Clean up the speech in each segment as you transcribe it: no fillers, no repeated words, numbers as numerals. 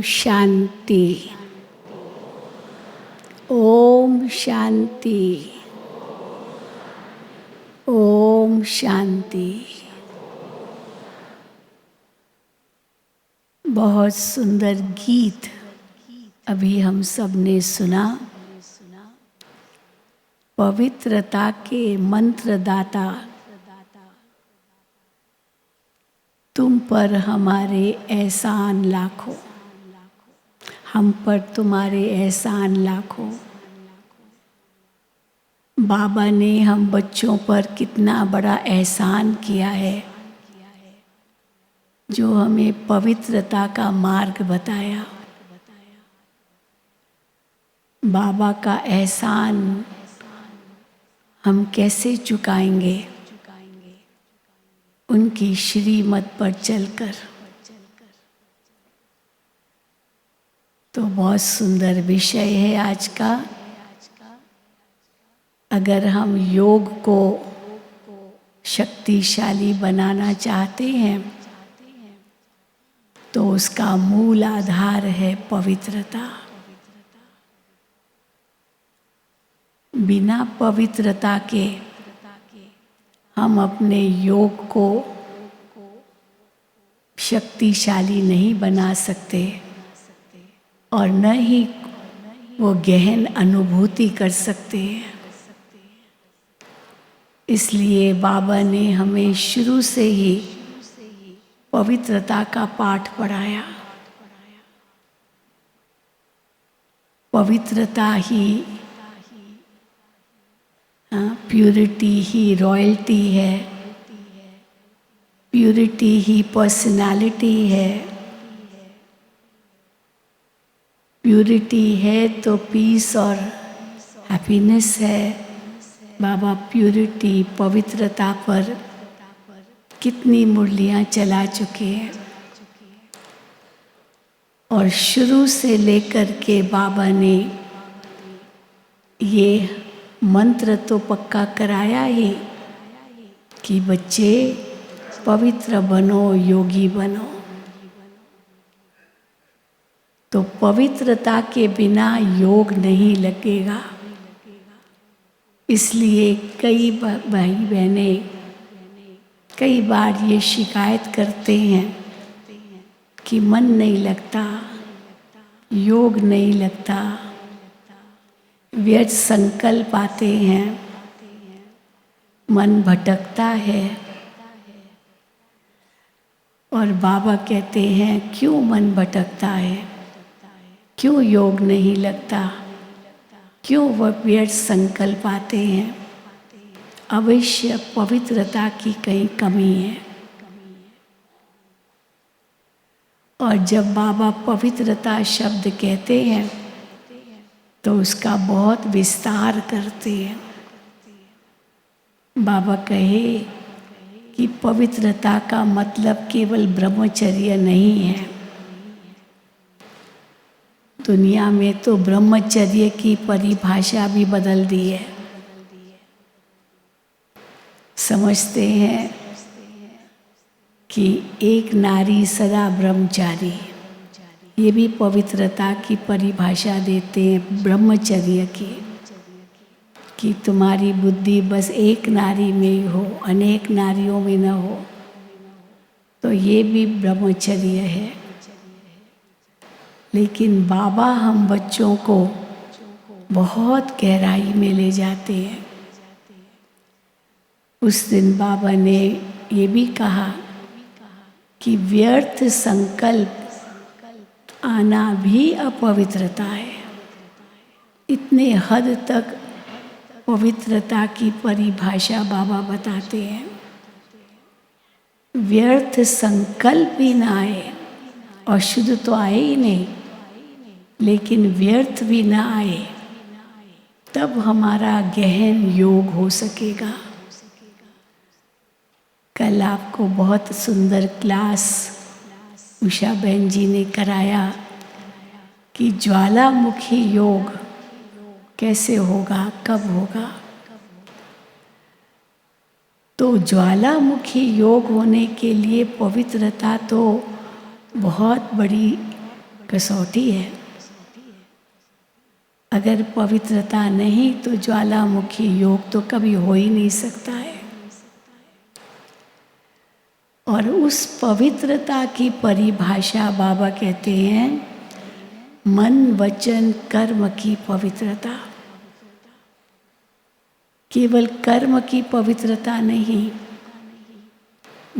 शांति। ओम शांति। ओम शांति। बहुत सुंदर गीत अभी हम सब ने सुना। पवित्रता के मंत्रदाता तुम पर हमारे एहसान लाखों, हम पर तुम्हारे एहसान लाखों। बाबा ने हम बच्चों पर कितना बड़ा एहसान किया है, जो हमें पवित्रता का मार्ग बताया। बाबा का एहसान हम कैसे चुकाएंगे? उनकी श्रीमत पर चलकर। तो बहुत सुंदर विषय है आज का। अगर हम योग को शक्तिशाली बनाना चाहते हैं तो उसका मूल आधार है पवित्रता। बिना पवित्रता के हम अपने योग को शक्तिशाली नहीं बना सकते और न ही वो गहन अनुभूति कर सकते हैं। इसलिए बाबा ने हमें शुरू से ही पवित्रता का पाठ पढ़ाया। पवित्रता ही प्यूरिटी ही रॉयल्टी है, प्यूरिटी ही पर्सनालिटी है। प्यूरिटी है तो पीस और हैप्पीनेस है। बाबा प्यूरिटी पवित्रता पर कितनी मुरलियां चला चुके हैं और शुरू से लेकर के बाबा ने ये मंत्र तो पक्का कराया ही कि बच्चे पवित्र बनो, योगी बनो। तो पवित्रता के बिना योग नहीं लगेगा। इसलिए कई भाई बहने कई बार ये शिकायत करते हैं कि मन नहीं लगता, योग नहीं लगता, व्यर्थ संकल्प आते हैं, मन भटकता है। और बाबा कहते हैं क्यों मन भटकता है, क्यों योग नहीं लगता, क्यों वह व्यर्थ संकल्प आते हैं? अवश्य पवित्रता की कहीं कमी है। और जब बाबा पवित्रता शब्द कहते हैं तो उसका बहुत विस्तार करते हैं। बाबा कहे कि पवित्रता का मतलब केवल ब्रह्मचर्य नहीं है। दुनिया में तो ब्रह्मचर्य की परिभाषा भी बदल दी है। समझते हैं कि एक नारी सदा ब्रह्मचारी, ये भी पवित्रता की परिभाषा देते हैं ब्रह्मचर्य की, कि तुम्हारी बुद्धि बस एक नारी में ही हो, अनेक नारियों में न हो। तो ये भी ब्रह्मचर्य है। लेकिन बाबा हम बच्चों को बहुत गहराई में ले जाते हैं। उस दिन बाबा ने ये भी कहा कि व्यर्थ संकल्प आना भी अपवित्रता है। इतने हद तक पवित्रता की परिभाषा बाबा बताते हैं। व्यर्थ संकल्प भी ना आए, और शुद्ध तो आए ही नहीं, लेकिन व्यर्थ भी ना आए, तब हमारा गहन योग हो सकेगा। कल आपको बहुत सुंदर क्लास उषा बहन जी ने कराया कि ज्वालामुखी योग कैसे होगा, कब होगा। तो ज्वालामुखी योग होने के लिए पवित्रता तो बहुत बड़ी कसौटी है। अगर पवित्रता नहीं तो ज्वालामुखी योग तो कभी हो ही नहीं सकता है। और उस पवित्रता की परिभाषा बाबा कहते हैं मन वचन कर्म की पवित्रता। केवल कर्म की पवित्रता नहीं,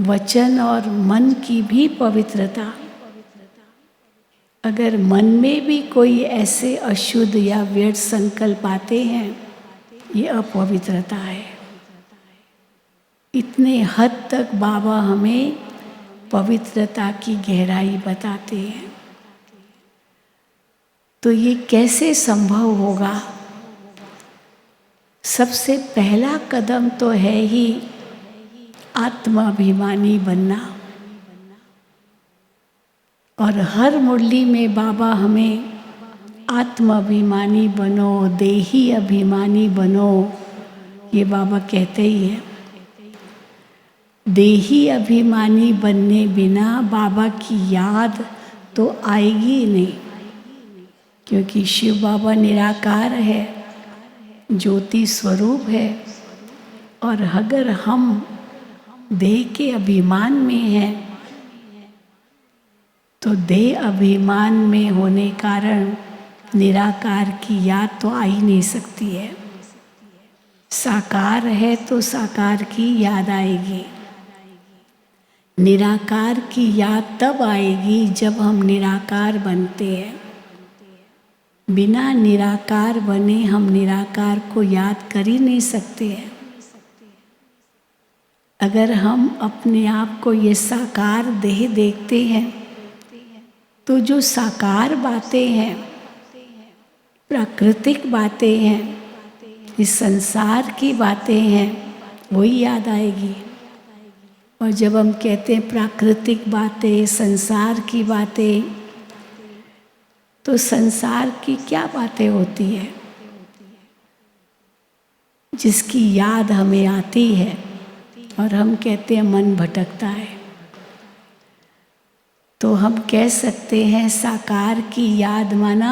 वचन और मन की भी पवित्रता। अगर मन में भी कोई ऐसे अशुद्ध या व्यर्थ संकल्प आते हैं, ये अपवित्रता है। इतने हद तक बाबा हमें पवित्रता की गहराई बताते हैं। तो ये कैसे संभव होगा? सबसे पहला कदम तो है ही आत्माभिमानी बनना। और हर मुरली में बाबा हमें आत्माभिमानी बनो, देही अभिमानी बनो, ये बाबा कहते ही है। देही अभिमानी बनने बिना बाबा की याद तो आएगी ही नहीं, क्योंकि शिव बाबा निराकार है, ज्योति स्वरूप है। और अगर हम देह के अभिमान में हैं तो देह अभिमान में होने कारण निराकार की याद तो आ ही नहीं सकती है। साकार है तो साकार की याद आएगी। निराकार की याद तब आएगी जब हम निराकार बनते हैं। बिना निराकार बने हम निराकार को याद कर ही नहीं सकते हैं। अगर हम अपने आप को ये साकार देह देखते हैं तो जो साकार बातें हैं, प्राकृतिक बातें हैं, इस संसार की बातें हैं, वही याद आएगी। और जब हम कहते हैं प्राकृतिक बातें, संसार की बातें, तो संसार की क्या बातें होती है जिसकी याद हमें आती है और हम कहते हैं मन भटकता है? तो हम कह सकते हैं साकार की याद माना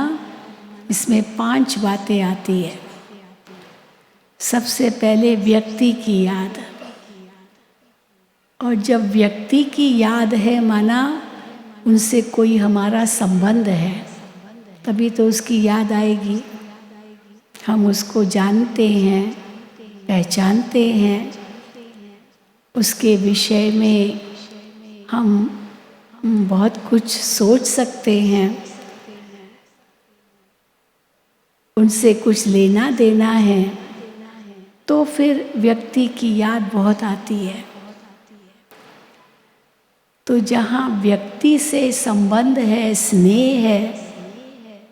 इसमें 5 बातें आती है। सबसे पहले व्यक्ति की याद, और जब व्यक्ति की याद है माना उनसे कोई हमारा संबंध है, तभी तो उसकी याद आएगी। हम उसको जानते हैं, पहचानते हैं, उसके विषय में हम बहुत कुछ सोच सकते हैं, उनसे कुछ लेना देना है, तो फिर व्यक्ति की याद बहुत आती है। तो जहाँ व्यक्ति से संबंध है, स्नेह है,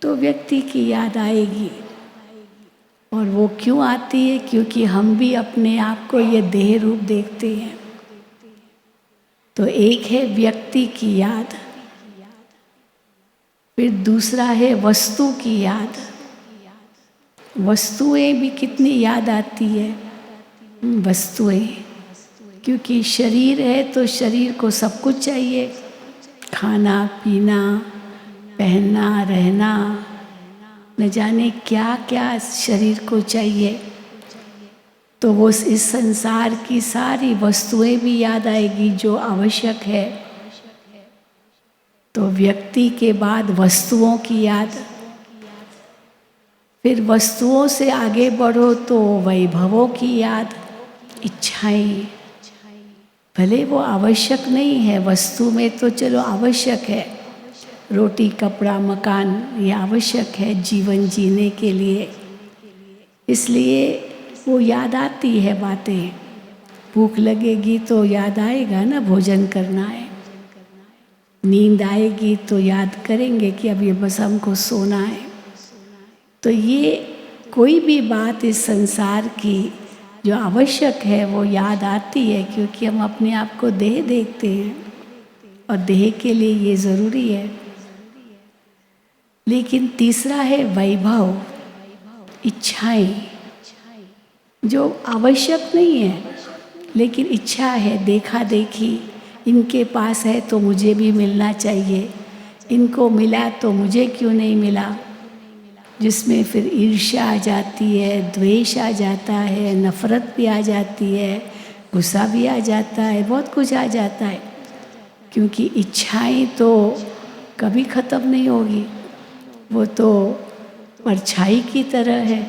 तो व्यक्ति की याद आएगी। और वो क्यों आती है? क्योंकि हम भी अपने आप को ये देह रूप देखते हैं। तो एक है व्यक्ति की याद, फिर दूसरा है वस्तु की याद। वस्तुएं भी कितनी याद आती है, वस्तुएं, क्योंकि शरीर है तो शरीर को सब कुछ चाहिए, खाना पीना, पहनना, रहना, न जाने क्या क्या शरीर को चाहिए। तो वो इस संसार की सारी वस्तुएं भी याद आएगी जो आवश्यक है। तो व्यक्ति के बाद वस्तुओं की याद, फिर वस्तुओं से आगे बढ़ो तो वैभवों की याद, इच्छाएं। भले वो आवश्यक नहीं है, वस्तु में तो चलो आवश्यक है, रोटी कपड़ा मकान ये आवश्यक है जीवन जीने के लिए, इसलिए वो याद आती है बातें। भूख लगेगी तो याद आएगा ना भोजन करना है, नींद आएगी तो याद करेंगे कि अब ये बस हमको सोना है। तो ये कोई भी बात इस संसार की जो आवश्यक है वो याद आती है, क्योंकि हम अपने आप को देह देखते हैं और देह के लिए ये ज़रूरी है। लेकिन तीसरा है वैभव, इच्छाएं, जो आवश्यक नहीं है लेकिन इच्छा है, देखा देखी, इनके पास है तो मुझे भी मिलना चाहिए, इनको मिला तो मुझे क्यों नहीं मिला, जिसमें फिर ईर्ष्या आ जाती है, द्वेष आ जाता है, नफ़रत भी आ जाती है, गुस्सा भी आ जाता है, बहुत कुछ आ जाता है। क्योंकि इच्छाएं तो कभी ख़त्म नहीं होगी, वो तो परछाई की तरह है।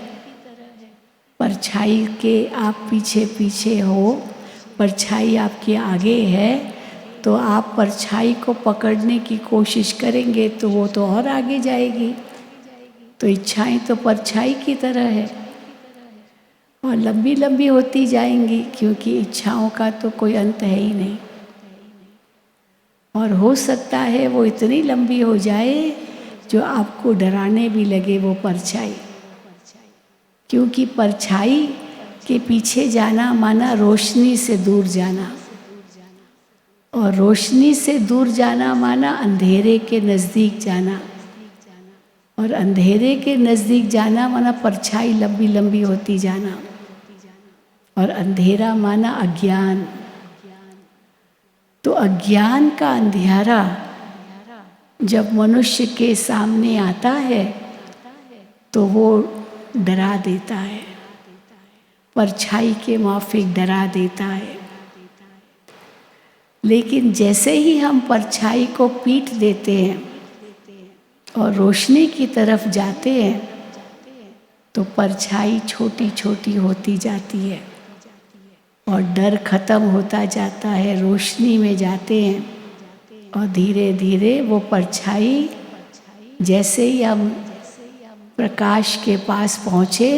परछाई के आप पीछे पीछे हो, परछाई आपके आगे है, तो आप परछाई को पकड़ने की कोशिश करेंगे तो वो तो और आगे जाएगी। तो इच्छाएं तो परछाई की तरह है और लंबी लंबी होती जाएंगी, क्योंकि इच्छाओं का तो कोई अंत है ही नहीं। और हो सकता है वो इतनी लंबी हो जाए जो आपको डराने भी लगे वो परछाई, क्योंकि परछाई के पीछे जाना माना रोशनी से दूर जाना, और रोशनी से दूर जाना माना अंधेरे के नज़दीक जाना, और अंधेरे के नज़दीक जाना माना परछाई लंबी लंबी होती जाना, और अंधेरा माना अज्ञान। तो अज्ञान का अंधेरा जब मनुष्य के सामने आता है तो वो डरा देता है, परछाई के माफिक डरा देता है। लेकिन जैसे ही हम परछाई को पीट देते हैं और रोशनी की तरफ जाते हैं तो परछाई छोटी छोटी होती जाती है और डर खत्म होता जाता है, रोशनी में जाते हैं और धीरे धीरे वो परछाई, जैसे ही हम प्रकाश के पास पहुँचे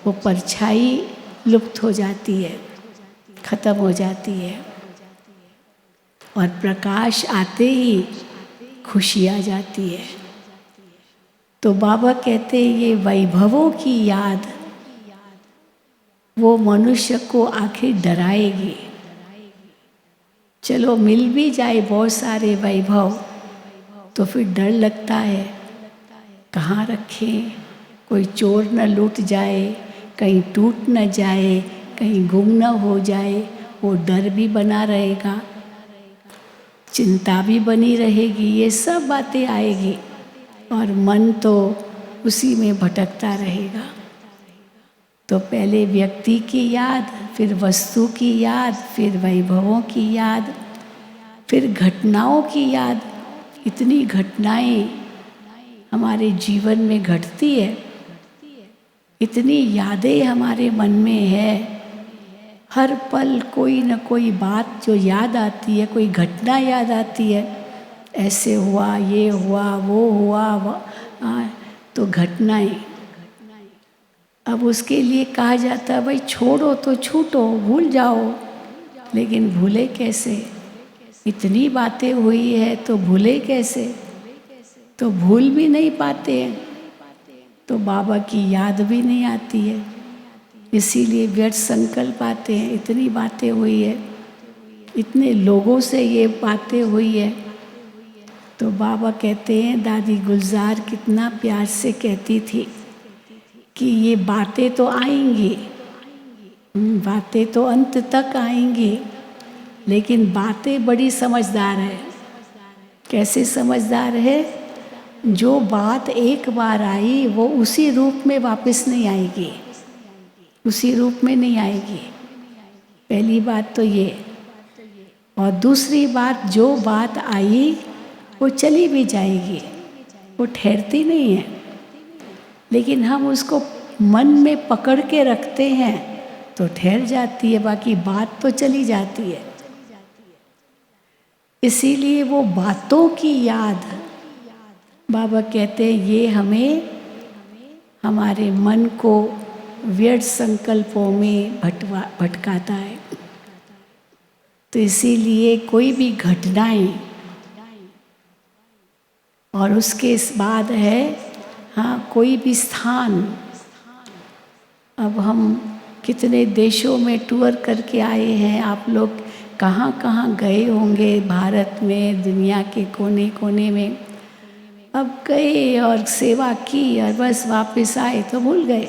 वो परछाई लुप्त हो जाती है, खत्म हो जाती है, और प्रकाश आते ही खुशी आ जाती है। तो बाबा कहते हैं ये वैभवों की याद वो मनुष्य को आखिर डराएगी। चलो मिल भी जाए बहुत सारे वैभव तो फिर डर लगता है, कहाँ रखें, कोई चोर न लूट जाए, कहीं टूट न जाए, कहीं गुम न हो जाए, वो डर भी बना रहेगा, चिंता भी बनी रहेगी, ये सब बातें आएगी और मन तो उसी में भटकता रहेगा। तो पहले व्यक्ति की याद, फिर वस्तु की याद, फिर वैभवों की याद, फिर घटनाओं की याद। इतनी घटनाएं हमारे जीवन में घटती है, इतनी यादें हमारे मन में है, हर पल कोई न कोई बात जो याद आती है, कोई घटना याद आती है, ऐसे हुआ, ये हुआ, वो हुआ, तो घटनाएं। अब उसके लिए कहा जाता है भाई छोड़ो तो छूटो, भूल जाओ, लेकिन भूले कैसे? इतनी बातें हुई है तो भूले कैसे? तो भूल भी नहीं पाते हैं, तो बाबा की याद भी नहीं आती है, इसीलिए व्यर्थ संकल्प आते हैं। इतनी बातें हुई है, इतने लोगों से ये बातें हुई है, तो बाबा कहते हैं दादी गुलजार कितना प्यार से कहती थी कि ये बातें तो आएंगी, बातें तो अंत तक आएंगी, लेकिन बातें बड़ी समझदार है। कैसे समझदार है? जो बात एक बार आई वो उसी रूप में वापस नहीं आएगी, उसी रूप में नहीं आएगी। पहली बात तो ये, और दूसरी बात जो बात आई वो चली भी जाएगी, वो ठहरती नहीं है, लेकिन हम उसको मन में पकड़ के रखते हैं तो ठहर जाती है, बाकी बात तो चली जाती है। इसीलिए वो बातों की याद बाबा कहते हैं ये हमें, हमारे मन को व्यर्थ संकल्पों में भटकाता है। तो इसीलिए कोई भी घटनाएं और उसके बाद है कोई भी स्थान। अब हम कितने देशों में टूर करके आए हैं, आप लोग कहाँ कहाँ गए होंगे भारत में, दुनिया के कोने कोने में। अब गए और सेवा की और बस वापस आए तो भूल गए,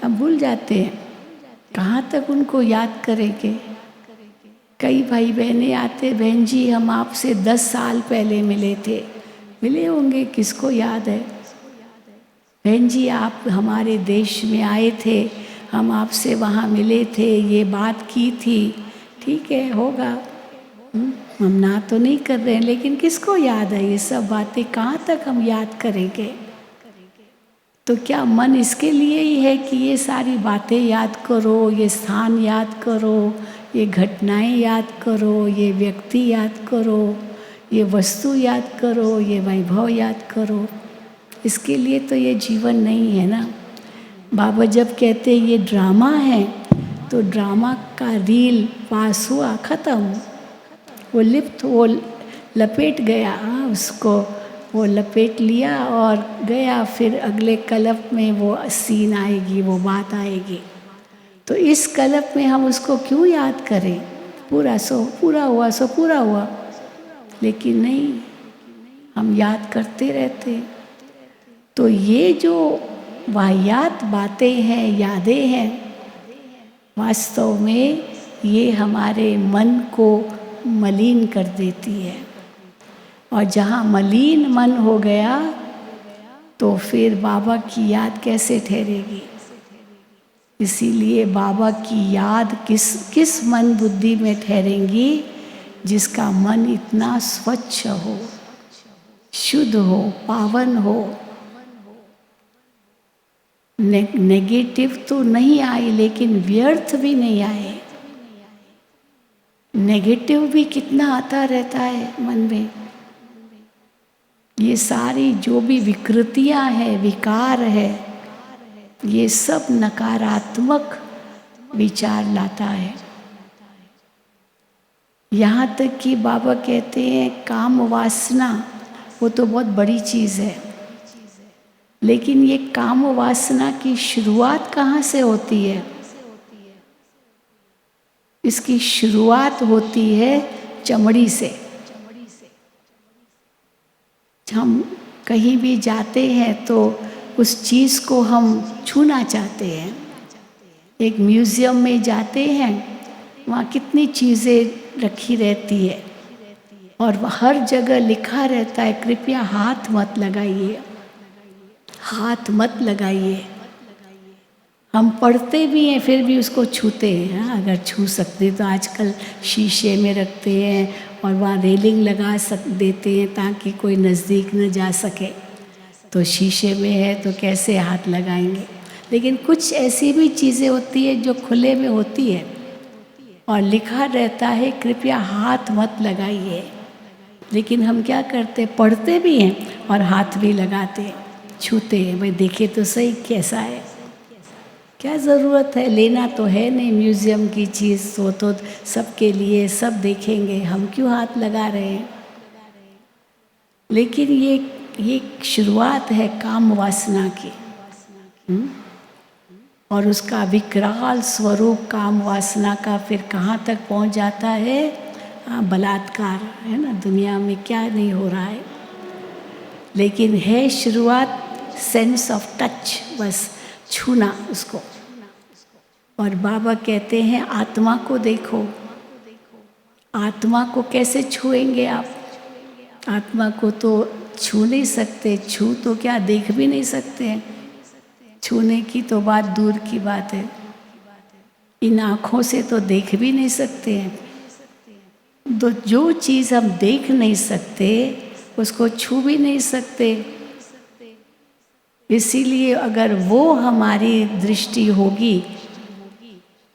अब भूल जाते हैं, कहाँ तक उनको याद करेंगे। कई भाई बहनें आते, बहन जी हम आपसे 10 साल पहले मिले थे, मिले होंगे, किसको याद है। बहन जी आप हमारे देश में आए थे, हम आपसे वहाँ मिले थे, ये बात की थी, ठीक है होगा। हम ना तो नहीं कर रहे हैं, लेकिन किसको याद है ये सब बातें, कहाँ तक हम याद करेंगे। तो क्या मन इसके लिए ही है कि ये सारी बातें याद करो, ये स्थान याद करो, ये घटनाएं याद करो, ये व्यक्ति याद करो, ये वस्तु याद करो, ये वैभव याद करो। इसके लिए तो ये जीवन नहीं है ना। बाबा जब कहते ये ड्रामा है, तो ड्रामा का रील पास हुआ, ख़त्म, वो लिप्त, वो लपेट गया, उसको वो लपेट लिया और गया। फिर अगले कल्प में वो सीन आएगी, वो बात आएगी। तो इस कल्प में हम उसको क्यों याद करें। पूरा हुआ सो पूरा हुआ, लेकिन नहीं, हम याद करते रहते। तो ये जो वाहियात बातें हैं, यादें हैं, वास्तव में ये हमारे मन को मलिन कर देती है। और जहाँ मलिन मन हो गया तो फिर बाबा की याद कैसे ठहरेगी। इसीलिए बाबा की याद किस मन बुद्धि में ठहरेंगी, जिसका मन इतना स्वच्छ हो, शुद्ध हो, पावन हो। नेगेटिव तो नहीं आए, लेकिन व्यर्थ भी नहीं आए। नेगेटिव भी कितना आता रहता है मन में। ये सारी जो भी विकृतियां हैं, विकार है, ये सब नकारात्मक विचार लाता है। यहाँ तक कि बाबा कहते हैं काम वासना, वो तो बहुत बड़ी चीज़ है, लेकिन ये काम वासना की शुरुआत कहाँ से होती है। इसकी शुरुआत होती है चमड़ी से। हम कहीं भी जाते हैं तो उस चीज़ को हम छूना चाहते हैं। एक म्यूज़ियम में जाते हैं, वहाँ कितनी चीज़ें रखी रहती है और हर जगह लिखा रहता है कृपया हाथ मत लगाइए, हाथ मत लगाइए। हम पढ़ते भी हैं फिर भी उसको छूते हैं। अगर छू सकते तो आजकल शीशे में रखते हैं और वहाँ रेलिंग लगा देते हैं ताकि कोई नज़दीक न जा सके। तो शीशे में है तो कैसे हाथ लगाएंगे। लेकिन कुछ ऐसी भी चीज़ें होती है जो खुले में होती है और लिखा रहता है कृपया हाथ मत लगाइए, लेकिन हम क्या करते, पढ़ते भी हैं और हाथ भी लगाते हैं, छूते हैं। भाई देखे तो सही कैसा है, क्या ज़रूरत है, लेना तो है नहीं म्यूज़ियम की चीज़, वो तो सबके लिए, सब देखेंगे, हम क्यों हाथ लगा रहे हैं। लेकिन ये शुरुआत है काम वासना की। और उसका विकराल स्वरूप काम वासना का फिर कहाँ तक पहुँच जाता है। बलात्कार है ना, दुनिया में क्या नहीं हो रहा है। लेकिन है शुरुआत सेंस ऑफ टच, बस छूना उसको। और बाबा कहते हैं आत्मा को देखो। आत्मा को कैसे छुएंगे आप। आत्मा को तो छू नहीं सकते, छू तो क्या देख भी नहीं सकते हैं। छूने की तो बात दूर की बात है। इन आँखों से तो देख भी नहीं सकते हैं। तो जो चीज़ हम देख नहीं सकते उसको छू भी नहीं सकते। इसीलिए अगर वो हमारी दृष्टि होगी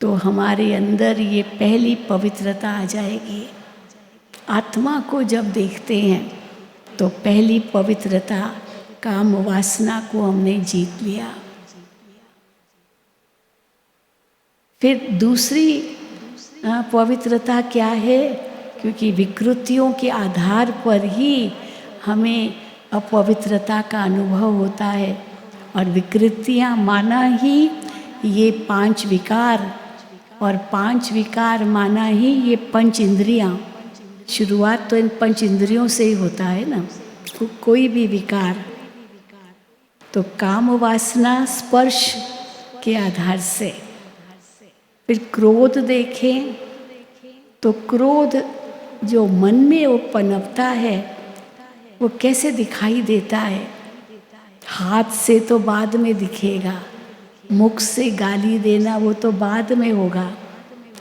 तो हमारे अंदर ये पहली पवित्रता आ जाएगी। आत्मा को जब देखते हैं तो पहली पवित्रता, काम वासना को हमने जीत लिया। फिर दूसरी पवित्रता क्या है, क्योंकि विकृतियों के आधार पर ही हमें अपवित्रता का अनुभव होता है। और विकृतियाँ माना ही ये 5 विकार, और 5 विकार माना ही ये 5 इंद्रियाँ। शुरुआत तो इन 5 इंद्रियों से ही होता है ना, कोई भी विकार। तो काम वासना स्पर्श के आधार से। फिर क्रोध देखें तो क्रोध जो मन में वो पनपता है, वो कैसे दिखाई देता है। हाथ से तो बाद में दिखेगा, मुख से गाली देना वो तो बाद में होगा,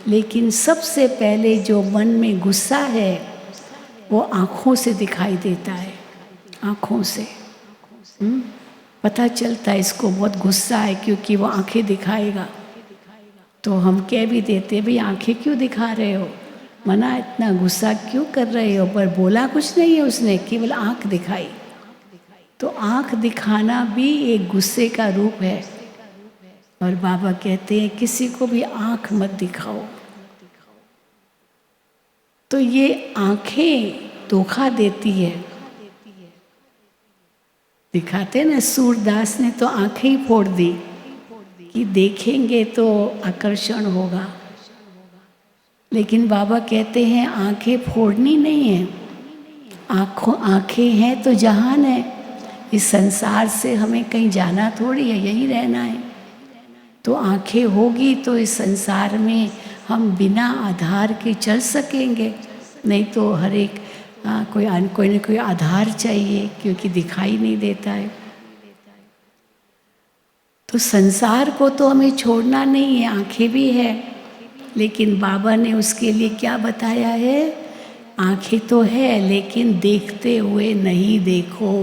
लेकिन सबसे पहले जो मन में गुस्सा है वो आँखों से दिखाई देता है। आँखों से पता चलता है इसको बहुत गुस्सा है, क्योंकि वो आँखें दिखाएगा। तो हम कह भी देते भाई आँखें क्यों दिखा रहे हो, मना इतना गुस्सा क्यों कर रहे हो, पर बोला कुछ नहीं है उसने, केवल आँख दिखाई। तो आँख दिखाना भी एक गुस्से का रूप है। और बाबा कहते हैं किसी को भी आँख मत दिखाओ। तो ये आँखें धोखा देती है। दिखाते ना, सूरदास ने तो आँखें ही फोड़ दी कि देखेंगे तो आकर्षण होगा, लेकिन बाबा कहते हैं आँखें फोड़नी नहीं है। आँखें हैं तो जहान है। इस संसार से हमें कहीं जाना थोड़ी है, यहीं रहना है। तो आँखें होगी तो इस संसार में हम बिना आधार के चल सकेंगे, नहीं तो हर एक कोई न कोई आधार चाहिए, क्योंकि दिखाई नहीं देता है। तो संसार को तो हमें छोड़ना नहीं है, आँखें भी है, लेकिन बाबा ने उसके लिए क्या बताया है, आँखें तो है लेकिन देखते हुए नहीं देखो,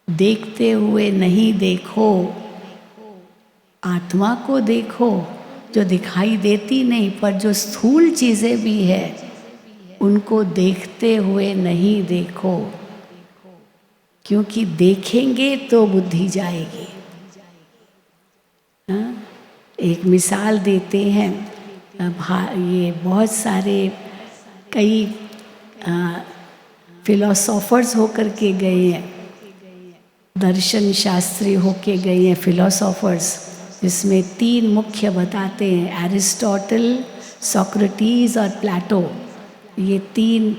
देखते हुए नहीं देखो, आत्मा को देखो जो दिखाई देती नहीं, पर जो स्थूल चीज़ें भी है उनको देखते हुए नहीं देखो, क्योंकि देखेंगे तो बुद्धि जाएगी। एक मिसाल देते हैं, ये बहुत सारे कई फिलोसोफर्स होकर के गए हैं, दर्शन शास्त्री होके गए हैं फिलोसोफर्स, जिसमें 3 मुख्य बताते हैं, एरिस्टोटल, सोक्रेटिस और प्लेटो। ये 3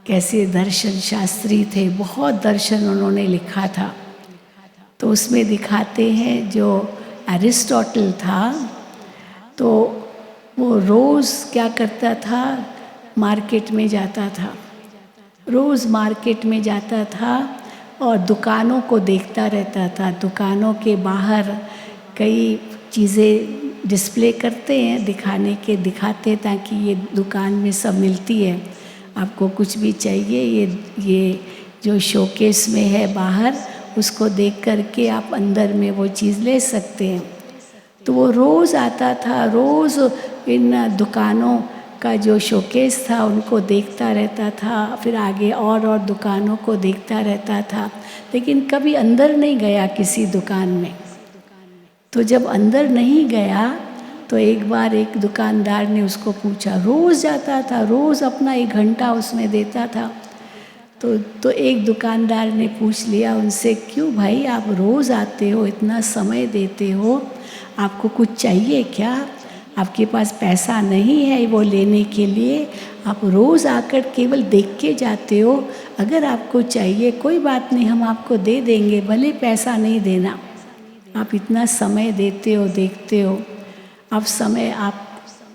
कैसे दर्शन शास्त्री थे, बहुत दर्शन उन्होंने लिखा था। तो उसमें दिखाते हैं जो एरिस्टोटल था तो वो रोज़ क्या करता था, मार्केट में जाता था, रोज़ मार्केट में जाता था और दुकानों को देखता रहता था। दुकानों के बाहर कई चीज़ें डिस्प्ले करते हैं, दिखाते ताकि ये दुकान में सब मिलती है, आपको कुछ भी चाहिए ये जो शोकेस में है बाहर, उसको देख करके आप अंदर में वो चीज़ ले सकते हैं। तो वो रोज़ आता था, रोज़ इन दुकानों का जो शोकेस था उनको देखता रहता था, फिर आगे और दुकानों को देखता रहता था, लेकिन कभी अंदर नहीं गया किसी दुकान में। तो जब अंदर नहीं गया तो एक बार एक दुकानदार ने उसको पूछा, रोज़ जाता था, रोज़ अपना 1 घंटा उसमें देता था। तो एक दुकानदार ने पूछ लिया उनसे, क्यों भाई आप रोज़ आते हो, इतना समय देते हो, आपको कुछ चाहिए क्या, आपके पास पैसा नहीं है वो लेने के लिए, आप रोज़ आकर केवल देख के जाते हो, अगर आपको चाहिए कोई बात नहीं, हम आपको दे देंगे, भले पैसा नहीं देना, आप इतना समय देते हो, देखते हो, आप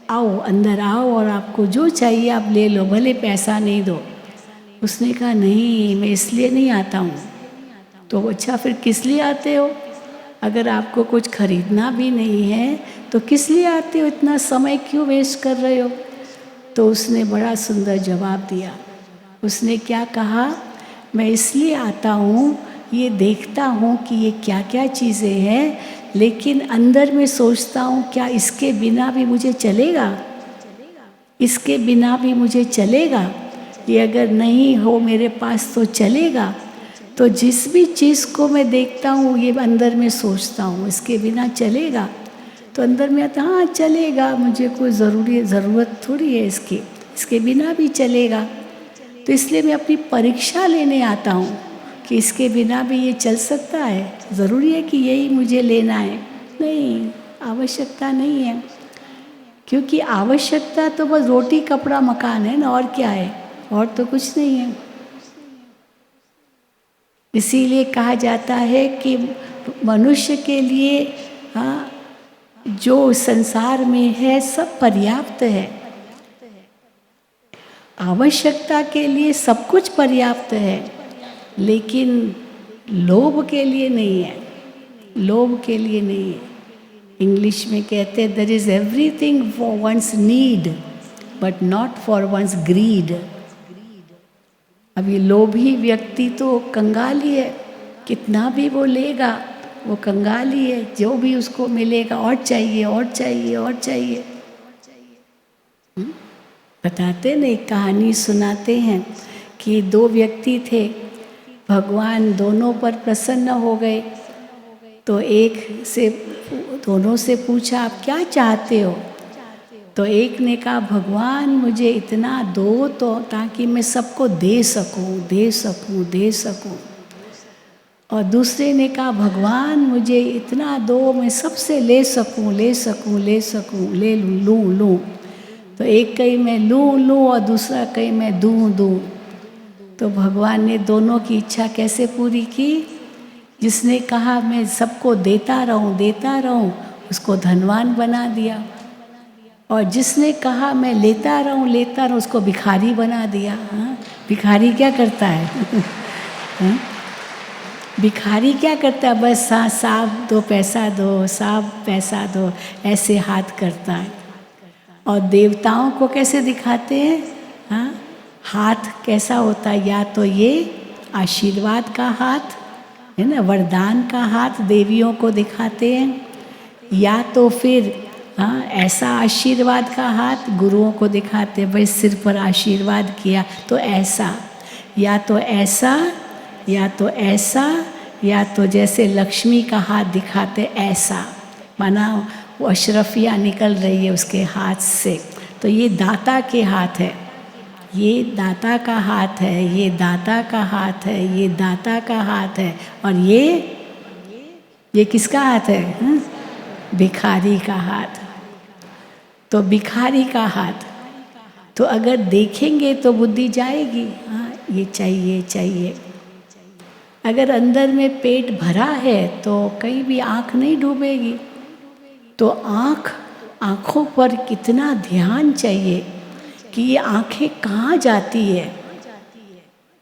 आओ, अंदर आओ और आपको जो चाहिए आप ले लो, भले पैसा नहीं दो। उसने कहा नहीं, मैं इसलिए नहीं आता हूँ। तो अच्छा फिर किस लिए आते हो, अगर आपको कुछ खरीदना भी नहीं है तो किस लिए आते हो, इतना समय क्यों वेस्ट कर रहे हो। तो उसने बड़ा सुंदर जवाब दिया। उसने क्या कहा, मैं इसलिए आता हूँ, ये देखता हूँ कि ये क्या क्या चीज़ें हैं, लेकिन अंदर में सोचता हूँ क्या इसके बिना भी मुझे चलेगा, इसके बिना भी मुझे चलेगा, ये अगर नहीं हो मेरे पास तो चलेगा। तो जिस भी चीज़ को मैं देखता हूँ ये अंदर में सोचता हूँ इसके बिना चलेगा, तो अंदर में आता हाँ चलेगा, मुझे कोई ज़रूरत थोड़ी है इसके बिना भी चलेगा। तो इसलिए मैं अपनी परीक्षा लेने आता हूँ कि इसके बिना भी ये चल सकता है, ज़रूरी है कि यही मुझे लेना है, नहीं, आवश्यकता नहीं है, क्योंकि आवश्यकता तो बस रोटी कपड़ा मकान है ना, और क्या है, और तो कुछ नहीं है। इसीलिए कहा जाता है कि मनुष्य के लिए जो संसार में है सब पर्याप्त है। आवश्यकता के लिए सब कुछ पर्याप्त है, लेकिन लोभ के लिए नहीं है, लोभ के लिए नहीं है। इंग्लिश में कहते हैं there is everything for one's need but not for one's greed. अब ये लोभी व्यक्ति तो कंगाली है, कितना भी वो लेगा वो कंगाली है, जो भी उसको मिलेगा और चाहिए और चाहिए और चाहिए। बताते ना, एक कहानी सुनाते हैं कि दो व्यक्ति थे, भगवान दोनों पर प्रसन्न हो गए। तो एक से दोनों से पूछा आप क्या चाहते हो? तो एक ने कहा भगवान मुझे इतना दो तो ताकि मैं सबको दे सकूं दे सकूं दे सकूं। और दूसरे ने कहा भगवान मुझे इतना दो मैं सबसे ले सकूं ले सकूं ले सकूं ले लूं लूं। तो एक कही मैं लूं लूं और दूसरा कही मैं दूं दूं। तो भगवान ने दोनों की इच्छा कैसे पूरी की? जिसने कहा मैं सबको देता रहूं उसको धनवान बना दिया, और जिसने कहा मैं लेता रहूं उसको भिखारी बना दिया। हाँ? भिखारी क्या करता है? हाँ? भिखारी क्या करता है? बस साहब दो पैसा दो, साहब पैसा दो, ऐसे हाथ करता है। और देवताओं को कैसे दिखाते हैं? हाँ? हाथ कैसा होता है? या तो ये आशीर्वाद का हाथ है ना, वरदान का हाथ देवियों को दिखाते हैं, या तो फिर हाँ ऐसा आशीर्वाद का हाथ गुरुओं को दिखाते हैं, भाई सिर पर आशीर्वाद किया तो ऐसा, या तो ऐसा या तो ऐसा, या तो जैसे लक्ष्मी का हाथ दिखाते ऐसा, माना वो अशरफियाँ निकल रही है उसके हाथ से। तो ये दाता के हाथ है, ये दाता का हाथ है, ये दाता का हाथ है, ये दाता का हाथ है। और ये किसका हाथ है? हाँ? भिखारी का हाथ। तो भिखारी का हाथ तो अगर देखेंगे तो बुद्धि जाएगी, हाँ ये चाहिए चाहिए। अगर अंदर में पेट भरा है तो कहीं भी आँख नहीं डूबेगी। तो आँखों पर कितना ध्यान चाहिए कि ये आँखें कहाँ जाती है।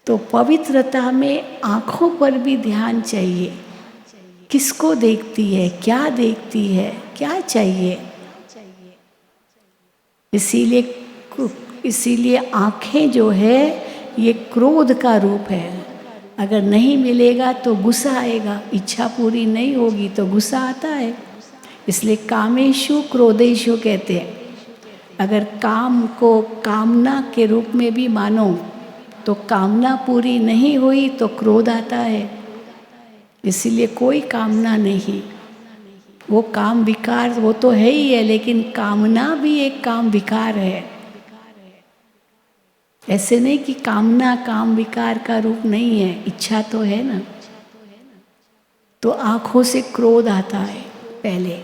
तो पवित्रता में आँखों पर भी ध्यान चाहिए, किसको देखती है, क्या देखती है, क्या चाहिए। इसीलिए आँखें जो है ये क्रोध का रूप है। अगर नहीं मिलेगा तो गुस्सा आएगा, इच्छा पूरी नहीं होगी तो गुस्सा आता है। इसलिए कामेशु क्रोधेशु कहते हैं। अगर काम को कामना के रूप में भी मानो तो कामना पूरी नहीं हुई तो क्रोध आता है। इसीलिए कोई कामना नहीं, वो काम विकार वो तो है ही है, लेकिन कामना भी एक काम विकार है। ऐसे नहीं कि कामना काम विकार का रूप नहीं है, इच्छा तो है ना। तो आँखों से क्रोध आता है पहले,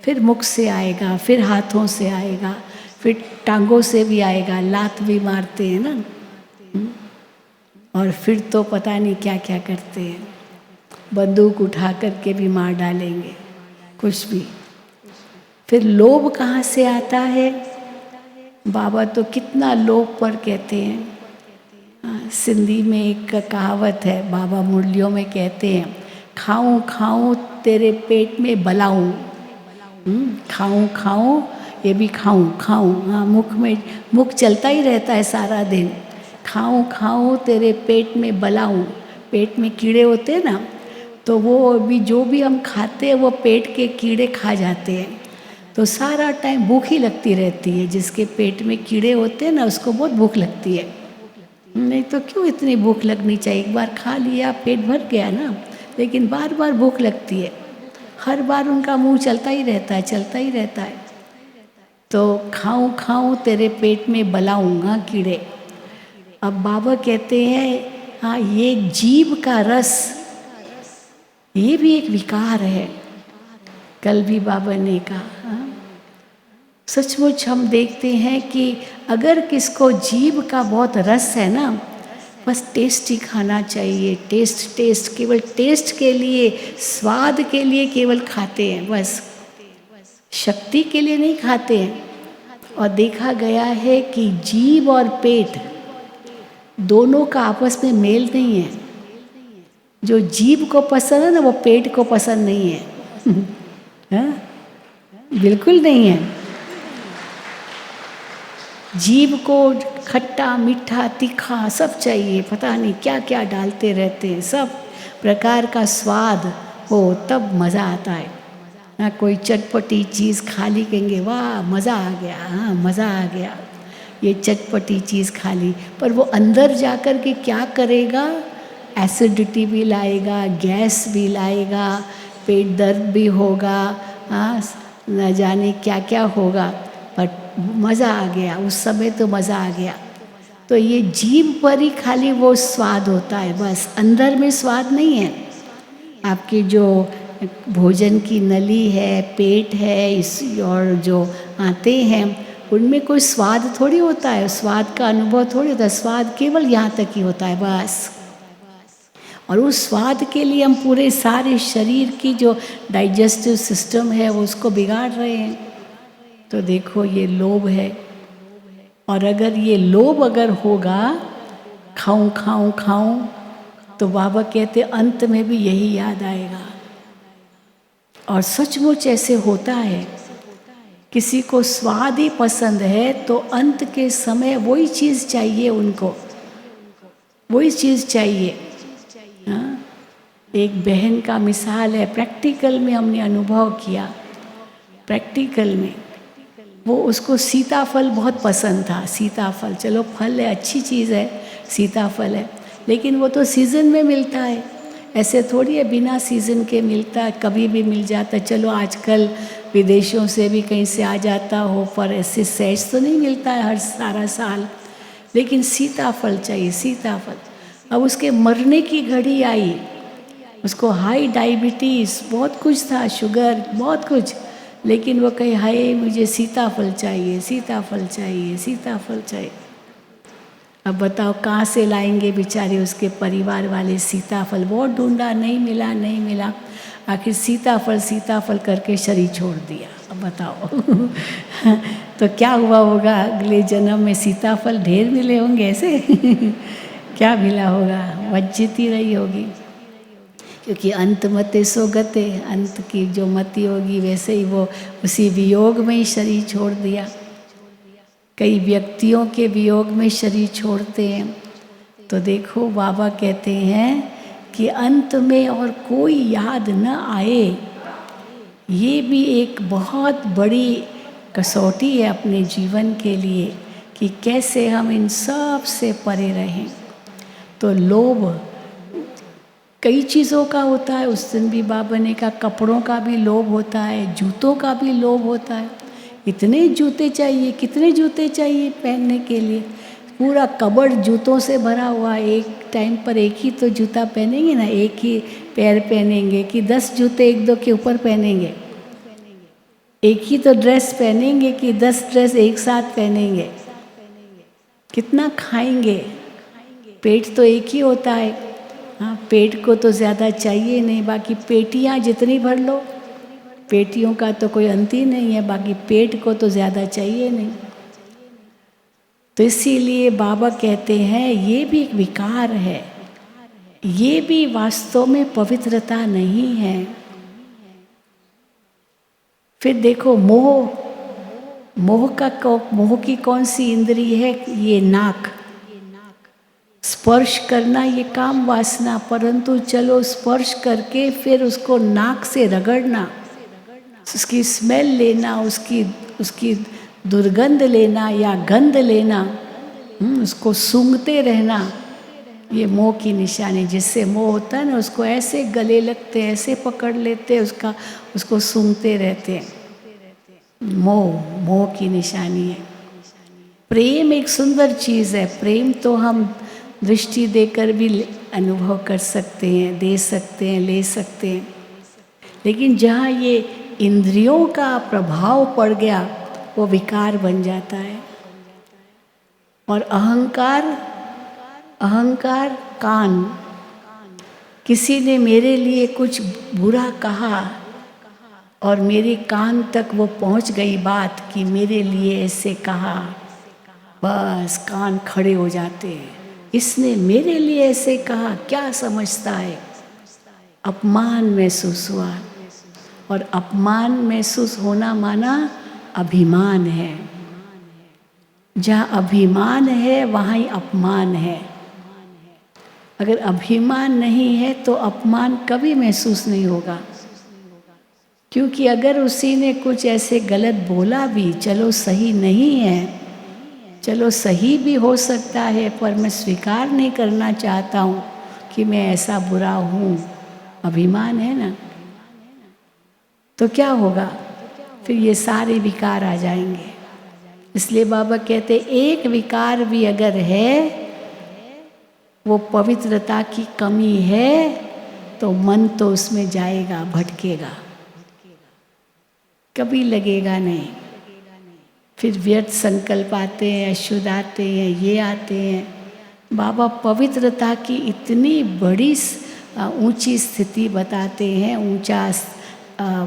फिर मुख से आएगा, फिर हाथों से आएगा, फिर टांगों से भी आएगा, लात भी मारते हैं ना। और फिर तो पता नहीं क्या क्या करते हैं, बंदूक उठा करके भी मार डालेंगे, कुछ भी। फिर लोभ कहाँ से आता है? बाबा तो कितना लोभ पर कहते हैं। सिंधी में एक कहावत है, बाबा मुरलियों में कहते हैं, खाऊं खाऊं तेरे पेट में बलाऊं। खाऊं खाऊं ये भी खाऊं खाऊं, हाँ मुख चलता ही रहता है सारा दिन। खाऊं खाऊं तेरे पेट में बलाऊं। पेट में कीड़े होते हैं ना, तो वो भी जो भी हम खाते हैं वो पेट के कीड़े खा जाते हैं। तो सारा टाइम भूख ही लगती रहती है। जिसके पेट में कीड़े होते हैं ना उसको बहुत भूख लगती है। नहीं तो क्यों इतनी भूख लगनी चाहिए? एक बार खा लिया पेट भर गया ना, लेकिन बार बार भूख लगती है। हर बार उनका मुंह चलता ही रहता है, चलता ही रहता है। तो खाऊं खाऊं तेरे पेट में बलाऊंगा कीड़े। अब बाबा कहते हैं हाँ ये जीभ का रस ये भी एक विकार है। कल भी बाबा ने कहा, सचमुच हम देखते हैं कि अगर किसको जीभ का बहुत रस है ना, बस टेस्ट ही खाना चाहिए। टेस्ट केवल टेस्ट के लिए, स्वाद के लिए केवल खाते हैं, बस शक्ति के लिए नहीं खाते हैं। और देखा गया है कि जीभ और पेट दोनों का आपस में मेल नहीं है। जो जीभ को पसंद है ना, वो पेट को पसंद नहीं है। हाँ? बिल्कुल नहीं है। जीभ को खट्टा मीठा तीखा सब चाहिए, पता नहीं क्या क्या डालते रहते हैं, सब प्रकार का स्वाद हो तब मज़ा आता है ना। कोई चटपटी चीज़ खा ली, कहेंगे वाह मज़ा आ गया, हाँ मज़ा आ गया, ये चटपटी चीज़ खा ली, पर वो अंदर जा कर के क्या करेगा? एसिडिटी भी लाएगा, गैस भी लाएगा, पेट दर्द भी होगा, हाँ न जाने क्या क्या होगा, बट मज़ा आ गया, उस समय तो मज़ा आ गया। तो ये जीभ पर ही खाली वो स्वाद होता है, बस अंदर में स्वाद नहीं है। आपकी जो भोजन की नली है, पेट है, इस और जो आते हैं उनमें कोई स्वाद थोड़ी होता है, स्वाद का अनुभव थोड़ी होता है, स्वाद केवल यहाँ तक ही होता है बस। और उस स्वाद के लिए हम पूरे सारे शरीर की जो डाइजेस्टिव सिस्टम है वो उसको बिगाड़ रहे हैं। तो देखो ये लोभ है। और अगर ये लोभ अगर होगा, खाऊं खाऊं खाऊं, तो बाबा कहते अंत में भी यही याद आएगा। और सचमुच ऐसे होता है। किसी को स्वाद ही पसंद है तो अंत के समय वही चीज़ चाहिए, उनको वही चीज़ चाहिए। हाँ? एक बहन का मिसाल है, प्रैक्टिकल में हमने अनुभव किया। प्रैक्टिकल में वो उसको सीताफल बहुत पसंद था। सीताफल चलो फल है, अच्छी चीज़ है, सीताफल है, लेकिन वो तो सीज़न में मिलता है, ऐसे थोड़ी है बिना सीज़न के मिलता है, कभी भी मिल जाता है। चलो आजकल विदेशों से भी कहीं से आ जाता हो, पर ऐसे सहज तो नहीं मिलता है हर सारा साल। लेकिन सीताफल चाहिए, सीताफल। अब उसके मरने की घड़ी आई, उसको हाई डायबिटीज़ बहुत कुछ था, शुगर बहुत कुछ, लेकिन वो कहे हाय मुझे सीताफल चाहिए, सीताफल चाहिए, सीताफल चाहिए। अब बताओ कहाँ से लाएंगे बेचारे उसके परिवार वाले सीताफल? बहुत ढूंढा, नहीं मिला, नहीं मिला, आखिर सीताफल सीताफल करके शरीर छोड़ दिया। अब बताओ तो क्या हुआ होगा? अगले जन्म में सीताफल ढेर मिले होंगे ऐसे क्या मिला होगा? वंचित ही रही होगी, क्योंकि अंत मते सो गते, अंत की जो मति होगी वैसे ही वो उसी वियोग में ही शरीर छोड़ दिया। कई व्यक्तियों के वियोग में शरीर छोड़ते हैं। तो देखो बाबा कहते हैं कि अंत में और कोई याद न आए, ये भी एक बहुत बड़ी कसौटी है अपने जीवन के लिए कि कैसे हम इन सब से परे रहें। तो लोभ कई चीज़ों का होता है। उस दिन भी बाबा ने कहा कपड़ों का भी लोभ होता है, जूतों का भी लोभ होता है। इतने जूते चाहिए, कितने जूते चाहिए पहनने के लिए? पूरा कबर्ड जूतों से भरा हुआ। एक टाइम पर एक ही तो जूता पहनेंगे ना, एक ही पैर पहनेंगे कि 10 जूते एक दो के ऊपर पहनेंगे? एक ही तो ड्रेस पहनेंगे कि 10 ड्रेस एक साथ पहनेंगे? कितना खाएंगे? पेट तो एक ही होता है। हाँ, पेट को तो ज़्यादा चाहिए नहीं, बाकी पेटियाँ जितनी भर लो, पेटियों का तो कोई अंत ही नहीं है, बाकी पेट को तो ज़्यादा चाहिए नहीं। तो इसीलिए बाबा कहते हैं ये भी एक विकार है, ये भी वास्तव में पवित्रता नहीं है। फिर देखो मोह, मोह की कौन सी इंद्रिय है? ये नाक। स्पर्श करना ये काम वासना, परंतु चलो स्पर्श करके फिर उसको नाक से रगड़ना, उसकी स्मेल लेना, उसकी दुर्गंध लेना या गंध लेना, उसको सूंघते रहना, ये मोह की निशानी। जिससे मोह होता है ना, उसको ऐसे गले लगते हैं, ऐसे पकड़ लेते हैं, उसको सूंघते रहते हैं। मोह की निशानी है। प्रेम एक सुंदर चीज़ है। प्रेम तो हम दृष्टि देकर भी अनुभव कर सकते हैं, दे सकते हैं, ले सकते हैं, लेकिन जहाँ ये इंद्रियों का प्रभाव पड़ गया वो विकार बन जाता है। और अहंकार कान, किसी ने मेरे लिए कुछ बुरा कहा और मेरे कान तक वो पहुंच गई बात कि मेरे लिए ऐसे कहा, बस कान खड़े हो जाते हैं। इसने मेरे लिए ऐसे कहा, क्या समझता है? अपमान महसूस हुआ, और अपमान महसूस होना माना अभिमान है। जहाँ अभिमान है वहाँ ही अपमान है। अगर अभिमान नहीं है तो अपमान कभी महसूस नहीं होगा, क्योंकि अगर उसी ने कुछ ऐसे गलत बोला भी, चलो सही नहीं है, चलो सही भी हो सकता है, पर मैं स्वीकार नहीं करना चाहता हूँ कि मैं ऐसा बुरा हूँ, अभिमान है ना, तो क्या होगा? फिर ये सारे विकार आ जाएंगे। इसलिए बाबा कहते एक विकार भी अगर है, वो पवित्रता की कमी है, तो मन तो उसमें जाएगा, भटकेगा, कभी लगेगा नहीं। फिर व्यर्थ संकल्प आते हैं, अशुद्ध आते हैं, ये आते हैं। बाबा पवित्रता की इतनी बड़ी ऊंची स्थिति बताते हैं, ऊंचा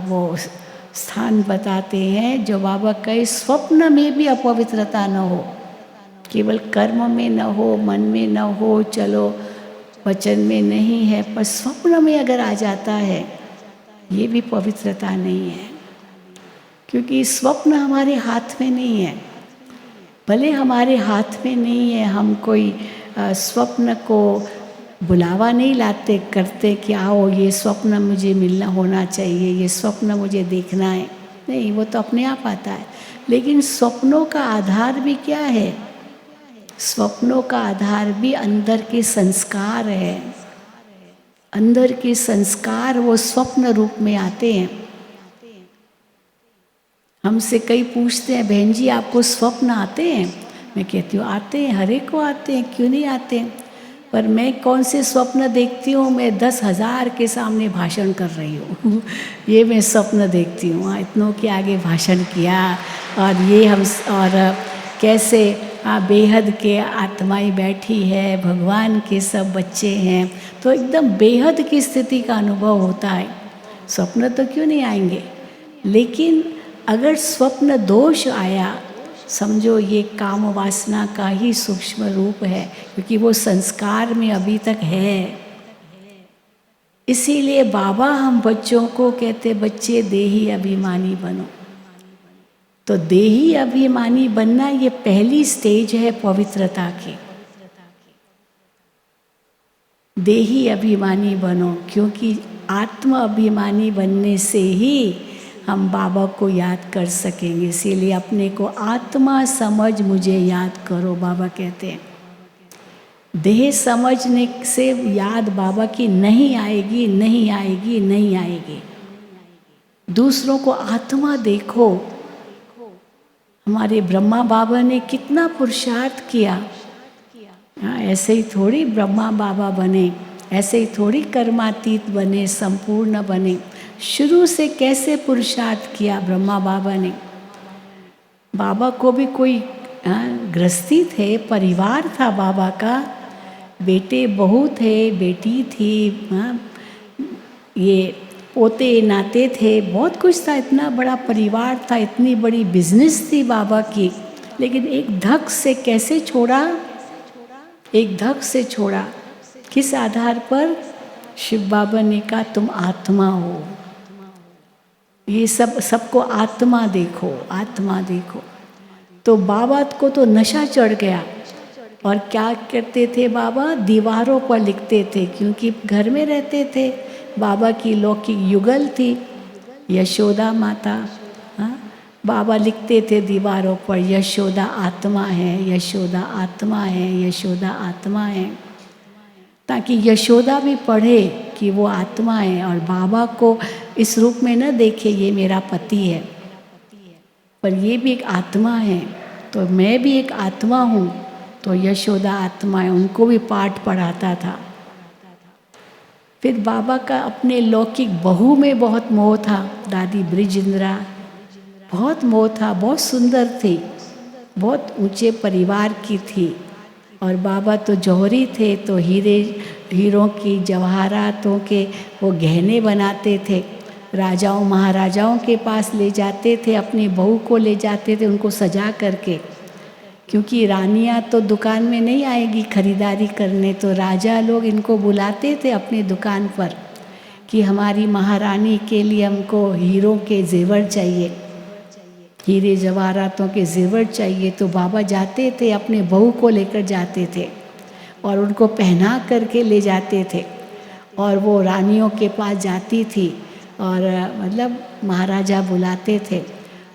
वो स्थान बताते हैं, जो बाबा कहे स्वप्न में भी अपवित्रता न हो, केवल कर्म में न हो, मन में न हो, चलो वचन में नहीं है, पर स्वप्न में अगर आ जाता है, ये भी पवित्रता नहीं है। क्योंकि स्वप्न हमारे हाथ में नहीं है। भले हमारे हाथ में नहीं है, हम कोई स्वप्न को बुलावा नहीं लाते करते कि आओ ये स्वप्न मुझे मिलना होना चाहिए, ये स्वप्न मुझे देखना है, नहीं, वो तो अपने आप आता है। लेकिन स्वप्नों का आधार भी क्या है? स्वप्नों का आधार भी अंदर के संस्कार है। अंदर के संस्कार वो स्वप्न रूप में आते हैं। हमसे कई पूछते हैं, बहन जी आपको स्वप्न आते हैं? मैं कहती हूँ आते हैं, हर एक को आते हैं, क्यों नहीं आते हैं। पर मैं कौन से स्वप्न देखती हूँ? मैं 10,000 के सामने भाषण कर रही हूँ ये मैं स्वप्न देखती हूँ। इतनों के आगे भाषण किया, और ये हम और कैसे बेहद के आत्माएं बैठी है, भगवान के सब बच्चे हैं, तो एकदम बेहद की स्थिति का अनुभव होता है। स्वप्न तो क्यों नहीं आएंगे? लेकिन अगर स्वप्न दोष आया, समझो ये काम वासना का ही सूक्ष्म रूप है, क्योंकि वो संस्कार में अभी तक है। इसीलिए बाबा हम बच्चों को कहते, बच्चे देही अभिमानी बनो। तो देही अभिमानी बनना ये पहली स्टेज है पवित्रता की। देही अभिमानी बनो, क्योंकि आत्म अभिमानी बनने से ही हम बाबा को याद कर सकेंगे। इसीलिए अपने को आत्मा समझ मुझे याद करो, बाबा कहते हैं। देह समझने से याद बाबा की नहीं आएगी, नहीं आएगी, नहीं आएगी। दूसरों को आत्मा देखो। हमारे ब्रह्मा बाबा ने कितना पुरुषार्थ किया। हाँ, ऐसे ही थोड़ी ब्रह्मा बाबा बने, ऐसे ही थोड़ी कर्मातीत बने, संपूर्ण बने। शुरू से कैसे पुरुषार्थ किया ब्रह्मा बाबा ने। बाबा को भी कोई गृहस्थी थे, परिवार था बाबा का, बेटे बहू थे, बेटी थी, ये पोते नाते थे, बहुत कुछ था, इतना बड़ा परिवार था, इतनी बड़ी बिजनेस थी बाबा की। लेकिन एक धक से कैसे छोड़ा? एक धक से छोड़ा। किस आधार पर? शिव बाबा ने कहा तुम आत्मा हो, ये सबको आत्मा देखो, आत्मा देखो। तो बाबा को तो नशा चढ़ गया, और क्या करते थे बाबा? दीवारों पर लिखते थे, क्योंकि घर में रहते थे। बाबा की लौकिक युगल थी यशोदा माता। हाँ, बाबा लिखते थे दीवारों पर, यशोदा आत्मा है, यशोदा आत्मा है, यशोदा आत्मा है, ताकि यशोदा भी पढ़े कि वो आत्मा है, और बाबा को इस रूप में न देखे ये मेरा पति है, पर ये भी एक आत्मा है, तो मैं भी एक आत्मा हूँ। तो यशोदा आत्मा है, उनको भी पाठ पढ़ाता था। फिर बाबा का अपने लौकिक बहू में बहुत मोह था, दादी ब्रिजेंद्रा, बहुत मोह था, बहुत सुंदर थी, बहुत ऊंचे परिवार की थी। और बाबा तो जौहरी थे, तो हीरों की जवाहरातों के वो गहने बनाते थे। राजाओं महाराजाओं के पास ले जाते थे, अपनी बहू को ले जाते थे उनको सजा करके, क्योंकि रानियां तो दुकान में नहीं आएगी खरीदारी करने, तो राजा लोग इनको बुलाते थे अपनी दुकान पर कि हमारी महारानी के लिए हमको हीरों के जेवर चाहिए, हीरे जवाहरातों के जेवर चाहिए। तो बाबा जाते थे, अपने बहू को लेकर जाते थे और उनको पहना करके ले जाते थे, और वो रानियों के पास जाती थी और मतलब महाराजा बुलाते थे,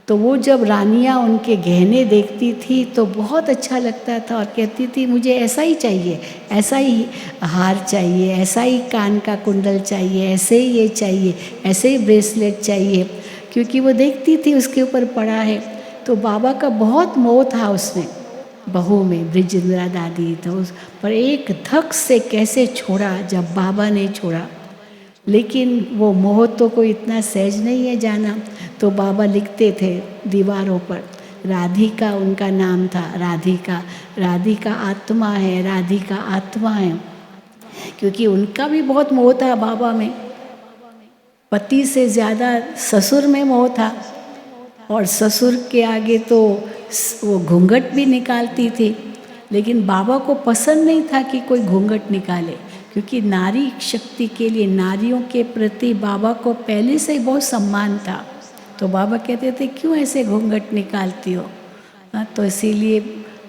तो वो जब रानियां उनके गहने देखती थी तो बहुत अच्छा लगता था और कहती थी मुझे ऐसा ही चाहिए, ऐसा ही हार चाहिए, ऐसा ही कान का कुंडल चाहिए, ऐसे ही ये चाहिए, ऐसे ही ब्रेसलेट चाहिए, क्योंकि वो देखती थी उसके ऊपर पड़ा है। तो बाबा का बहुत मोह था उसमें, बहू में, ब्रिजेंद्रा दादी तो उस पर एक धक से कैसे छोड़ा जब बाबा ने छोड़ा। लेकिन वो मोह तो कोई इतना सहज नहीं है जाना, तो बाबा लिखते थे दीवारों पर, राधिका उनका नाम था, राधिका, राधिका आत्मा है, राधिका आत्मा है, क्योंकि उनका भी बहुत मोह था बाबा में, पति से ज़्यादा ससुर में मोह था, और ससुर के आगे तो वो घूंघट भी निकालती थी, लेकिन बाबा को पसंद नहीं था कि कोई घूंघट निकाले, क्योंकि नारी शक्ति के लिए, नारियों के प्रति बाबा को पहले से ही बहुत सम्मान था। तो बाबा कहते थे क्यों ऐसे घूंघट निकालती हो, तो इसीलिए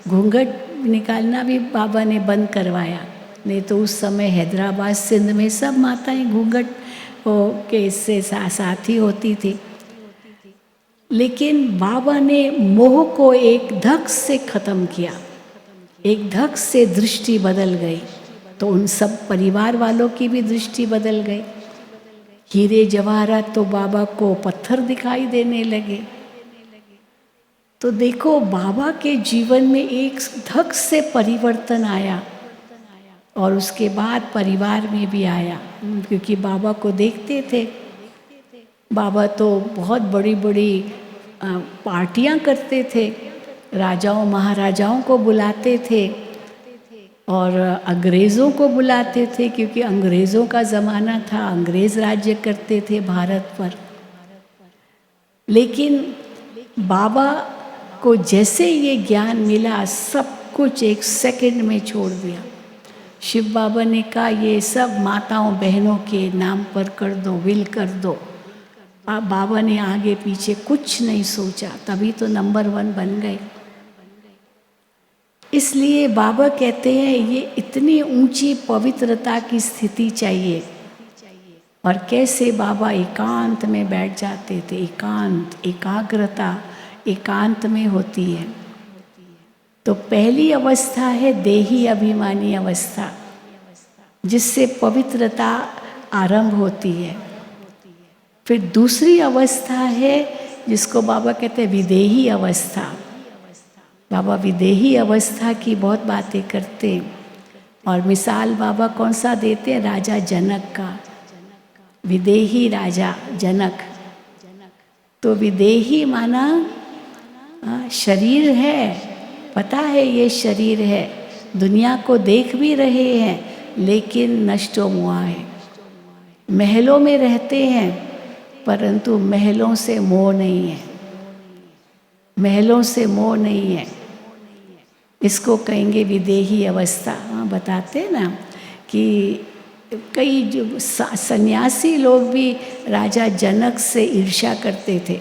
घूंघट निकालना भी बाबा ने बंद करवाया, नहीं तो उस समय हैदराबाद सिंध में सब माताएं घूंघट के इससे साथी होती थी। लेकिन बाबा ने मोह को एक धक से ख़त्म किया, एक धक से दृष्टि बदल गई, तो उन सब परिवार वालों की भी दृष्टि बदल गई। हीरे जवाहरात तो बाबा को पत्थर दिखाई देने लगे। तो देखो बाबा के जीवन में एक धक से परिवर्तन आया, और उसके बाद परिवार में भी आया, क्योंकि बाबा को देखते थे, बाबा तो बहुत बड़ी बड़ी पार्टियां करते थे, राजाओं महाराजाओं को बुलाते थे और अंग्रेज़ों को बुलाते थे, क्योंकि अंग्रेज़ों का ज़माना था, अंग्रेज़ राज्य करते थे भारत पर। लेकिन बाबा को जैसे ये ज्ञान मिला, सब कुछ एक सेकंड में छोड़ दिया। शिव बाबा ने कहा ये सब माताओं बहनों के नाम पर कर दो, विल कर दो। बाबा ने आगे पीछे कुछ नहीं सोचा, तभी तो नंबर 1 बन गए। इसलिए बाबा कहते हैं ये इतनी ऊंची पवित्रता की स्थिति चाहिए। और कैसे बाबा एकांत में बैठ जाते थे, एकांत, एकाग्रता एकांत में होती है। तो पहली अवस्था है देही अभिमानी अवस्था, जिससे पवित्रता आरंभ होती है। फिर दूसरी अवस्था है जिसको बाबा कहते हैं विदेही अवस्था। बाबा विदेही अवस्था की बहुत बातें करते हैं, और मिसाल बाबा कौन सा देते हैं, राजा जनक का, विदेही राजा जनक। तो विदेही माना शरीर है, पता है ये शरीर है, दुनिया को देख भी रहे हैं, लेकिन नष्टो मुआ है। महलों में रहते हैं परंतु महलों से मोह नहीं है, महलों से मोह नहीं है। इसको कहेंगे विदेही अवस्था। बताते हैं ना कि कई जो सन्यासी लोग भी राजा जनक से ईर्ष्या करते थे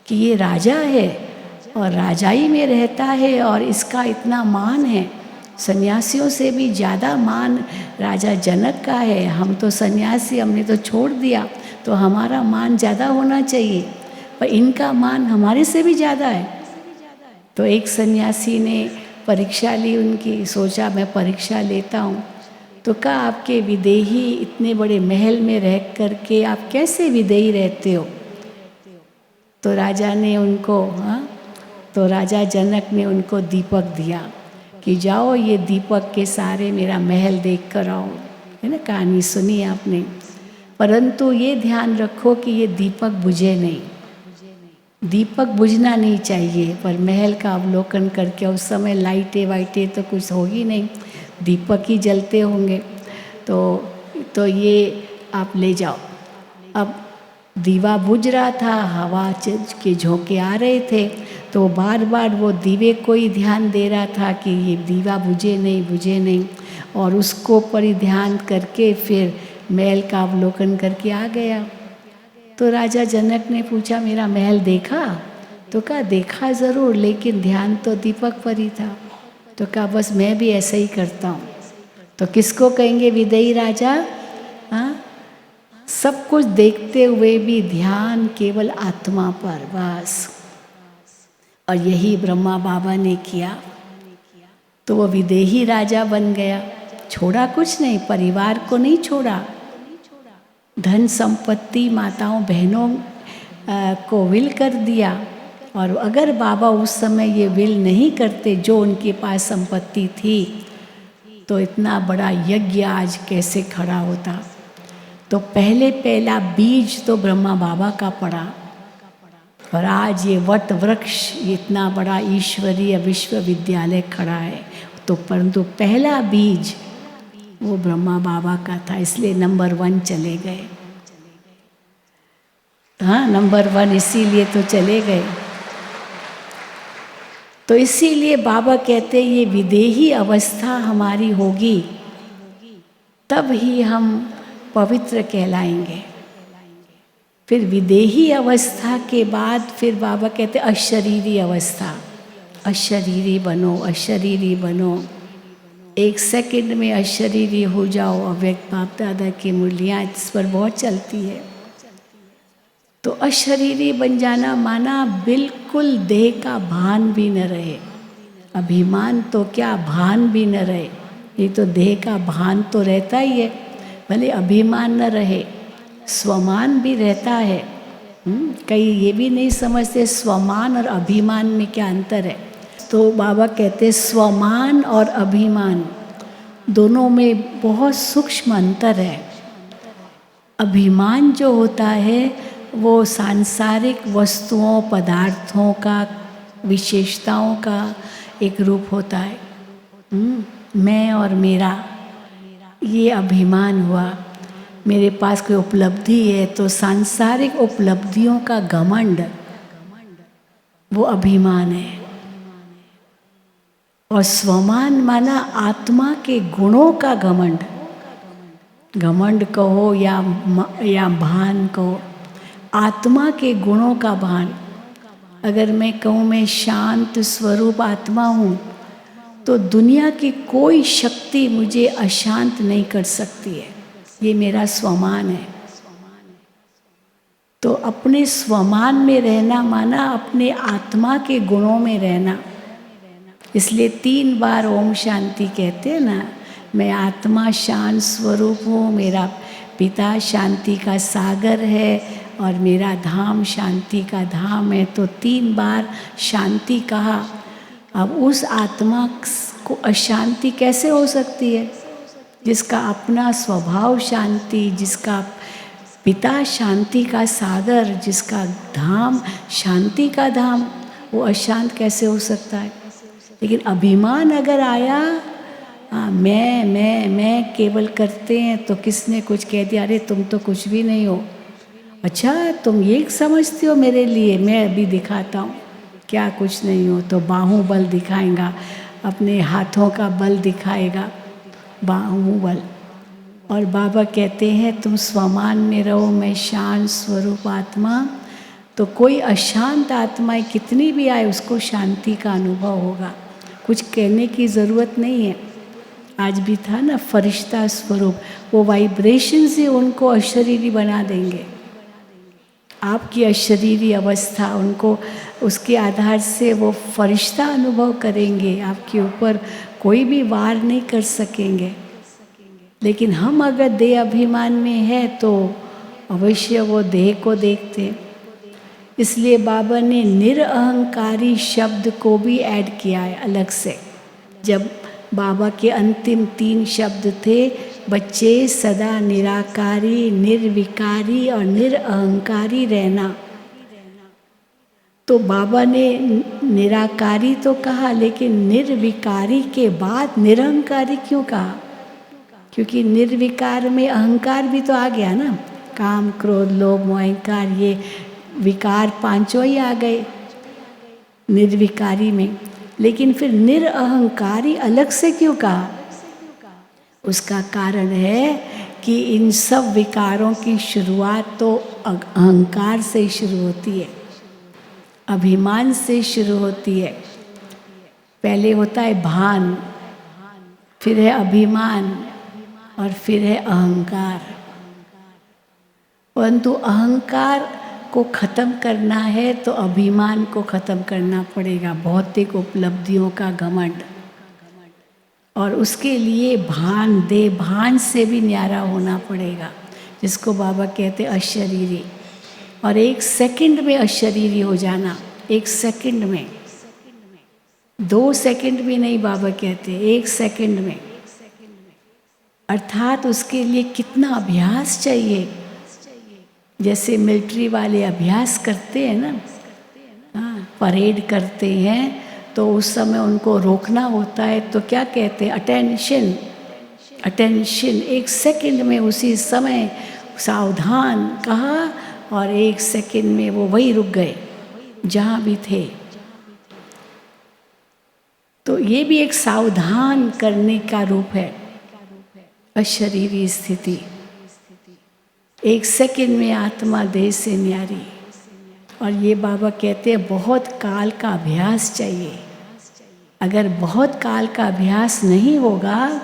कि ये राजा है और राजाई में रहता है और इसका इतना मान है, सन्यासियों से भी ज़्यादा मान राजा जनक का है। हम तो सन्यासी, हमने तो छोड़ दिया, तो हमारा मान ज़्यादा होना चाहिए, पर इनका मान हमारे से भी ज़्यादा है। तो एक सन्यासी ने परीक्षा ली उनकी, सोचा मैं परीक्षा लेता हूँ, तो कहा आपके विदेही इतने बड़े महल में रह कर के आप कैसे विदेही रहते हो। तो राजा ने उनको तो राजा जनक ने उनको दीपक दिया कि जाओ ये दीपक के सारे मेरा महल देख कर आओ। है ना, कहानी सुनी आपने। परंतु ये ध्यान रखो कि ये दीपक बुझे नहीं, दीपक बुझना नहीं चाहिए। पर महल का अवलोकन करके, उस समय लाइटें वाइटें तो कुछ होगी नहीं, दीपक ही जलते होंगे। तो ये आप ले जाओ। अब दीवा बुझ रहा था, हवा के झोंके आ रहे थे, तो बार बार वो दीवे को ही ध्यान दे रहा था कि ये दीवा बुझे नहीं, बुझे नहीं, और उसको परिध्यान करके फिर महल का अवलोकन करके आ गया। तो राजा जनक ने पूछा, मेरा महल देखा? तो कहा, देखा ज़रूर, लेकिन ध्यान तो दीपक पर ही था। तो कहा, बस मैं भी ऐसा ही करता हूँ। तो किसको कहेंगे विदेही राजा? हाँ, सब कुछ देखते हुए भी ध्यान केवल आत्मा पर, बस। और यही ब्रह्मा बाबा ने किया, तो वो विदेही राजा बन गया। छोड़ा कुछ नहीं, परिवार को नहीं छोड़ा, धन संपत्ति माताओं बहनों को विल कर दिया। और अगर बाबा उस समय ये विल नहीं करते, जो उनके पास संपत्ति थी, तो इतना बड़ा यज्ञ आज कैसे खड़ा होता। तो पहला बीज तो ब्रह्मा बाबा का पड़ा, और आज ये वट वृक्ष इतना बड़ा ईश्वरीय विश्वविद्यालय खड़ा है। तो परंतु पहला बीज वो ब्रह्मा बाबा का था, इसलिए नंबर 1 चले गए। हाँ, नंबर 1 इसीलिए तो चले गए। तो इसीलिए बाबा कहते हैं ये विदेही अवस्था हमारी होगी, तब ही हम पवित्र कहलाएंगे। फिर विदेही अवस्था के बाद फिर बाबा कहते अशरीरी अवस्था, अशरीरी बनो, अशरीरी बनो। 1 सेकंड में अशरीरी हो जाओ। अव्यक्त बाप दादा की मुरलियाँ इस पर बहुत चलती है। तो अशरीरी बन जाना माना बिल्कुल देह का भान भी न रहे। अभिमान तो क्या, भान भी न रहे। ये तो देह का भान तो रहता ही है, भले अभिमान न रहे, स्वमान भी रहता है। कई ये भी नहीं समझते स्वमान और अभिमान में क्या अंतर है। तो बाबा कहते स्वमान और अभिमान दोनों में बहुत सूक्ष्म अंतर है। अभिमान जो होता है वो सांसारिक वस्तुओं पदार्थों का विशेषताओं का एक रूप होता है। मैं और मेरा, ये अभिमान हुआ। मेरे पास कोई उपलब्धि है तो सांसारिक उपलब्धियों का घमंड, वो अभिमान है। और स्वमान माना आत्मा के गुणों का घमंड, घमंड कहो या भान कहो, आत्मा के गुणों का भान। अगर मैं कहूँ मैं शांत स्वरूप आत्मा हूँ, तो दुनिया की कोई शक्ति मुझे अशांत नहीं कर सकती है, ये मेरा स्वमान है। तो अपने स्वमान में रहना माना अपने आत्मा के गुणों में रहना। इसलिए 3 बार ओम शांति कहते हैं ना, मैं आत्मा शांत स्वरूप हूँ, मेरा पिता शांति का सागर है और मेरा धाम शांति का धाम है। तो 3 बार शांति कहा। अब उस आत्मा को अशांति कैसे हो सकती है? जिसका अपना स्वभाव शांति, जिसका पिता शांति का सागर, जिसका धाम शांति का धाम, वो अशांत कैसे हो सकता है? लेकिन अभिमान अगर आया, मैं केवल करते हैं, तो किसने कुछ कह दिया, अरे तुम तो कुछ भी नहीं हो। अच्छा, तुम ये समझते हो मेरे लिए, मैं अभी दिखाता हूँ क्या कुछ नहीं हो। तो बाहुबल दिखाएगा, अपने हाथों का बल दिखाएगा, बाहुबल। और बाबा कहते हैं तुम स्वमान में रहो, मैं शांत स्वरूप आत्मा। तो कोई अशांत आत्माएं कितनी भी आए, उसको शांति का अनुभव होगा, कुछ कहने की ज़रूरत नहीं है। आज भी था ना फरिश्ता स्वरूप, वो वाइब्रेशन से उनको अशरीरी बना देंगे। आपकी अशरीरी अवस्था उनको, उसके आधार से वो फरिश्ता अनुभव करेंगे, आपके ऊपर कोई भी वार नहीं कर सकेंगे। लेकिन हम अगर देह अभिमान में है तो अवश्य वो देह को देखते हैं। इसलिए बाबा ने निरअहंकारी शब्द को भी ऐड किया है अलग से। जब बाबा के अंतिम 3 शब्द थे, बच्चे सदा निराकारी, निर्विकारी और निरअहंकारी रहना, तो बाबा ने निराकारी तो कहा, लेकिन निर्विकारी के बाद निरअहंकारी क्यों कहा? क्योंकि निर्विकार में अहंकार भी तो आ गया ना। काम क्रोध लोभ मोह अहंकार, ये विकार पांचों ही आ गए निर्विकारी में। लेकिन फिर निरअहंकारी अलग से क्यों कहा? उसका कारण है कि इन सब विकारों की शुरुआत तो अहंकार से ही शुरू होती है, अभिमान से शुरू होती है। पहले होता है भान, फिर है अभिमान और फिर है अहंकार। परंतु अहंकार को ख़त्म करना है तो अभिमान को ख़त्म करना पड़ेगा, भौतिक उपलब्धियों का घमंड। और उसके लिए भान, दे भान से भी न्यारा होना पड़ेगा, जिसको बाबा कहते अशरीरी। और 1 सेकंड में अशरीरी हो जाना, 1 सेकंड में, 2 सेकंड भी नहीं, बाबा कहते 1 सेकंड में। अर्थात उसके लिए कितना अभ्यास चाहिए। जैसे मिलिट्री वाले अभ्यास करते हैं ना, हाँ, परेड करते हैं, तो उस समय उनको रोकना होता है तो क्या कहते हैं? Attention, attention. 1 सेकंड में उसी समय सावधान कहा और 1 सेकंड में वो वही रुक गए जहाँ भी थे। तो ये भी एक सावधान करने का रूप है, अशरीरी स्थिति। 1 सेकंड में आत्मा देह से न्यारी। और ये बाबा कहते हैं बहुत काल का अभ्यास चाहिए। अगर बहुत काल का अभ्यास नहीं होगा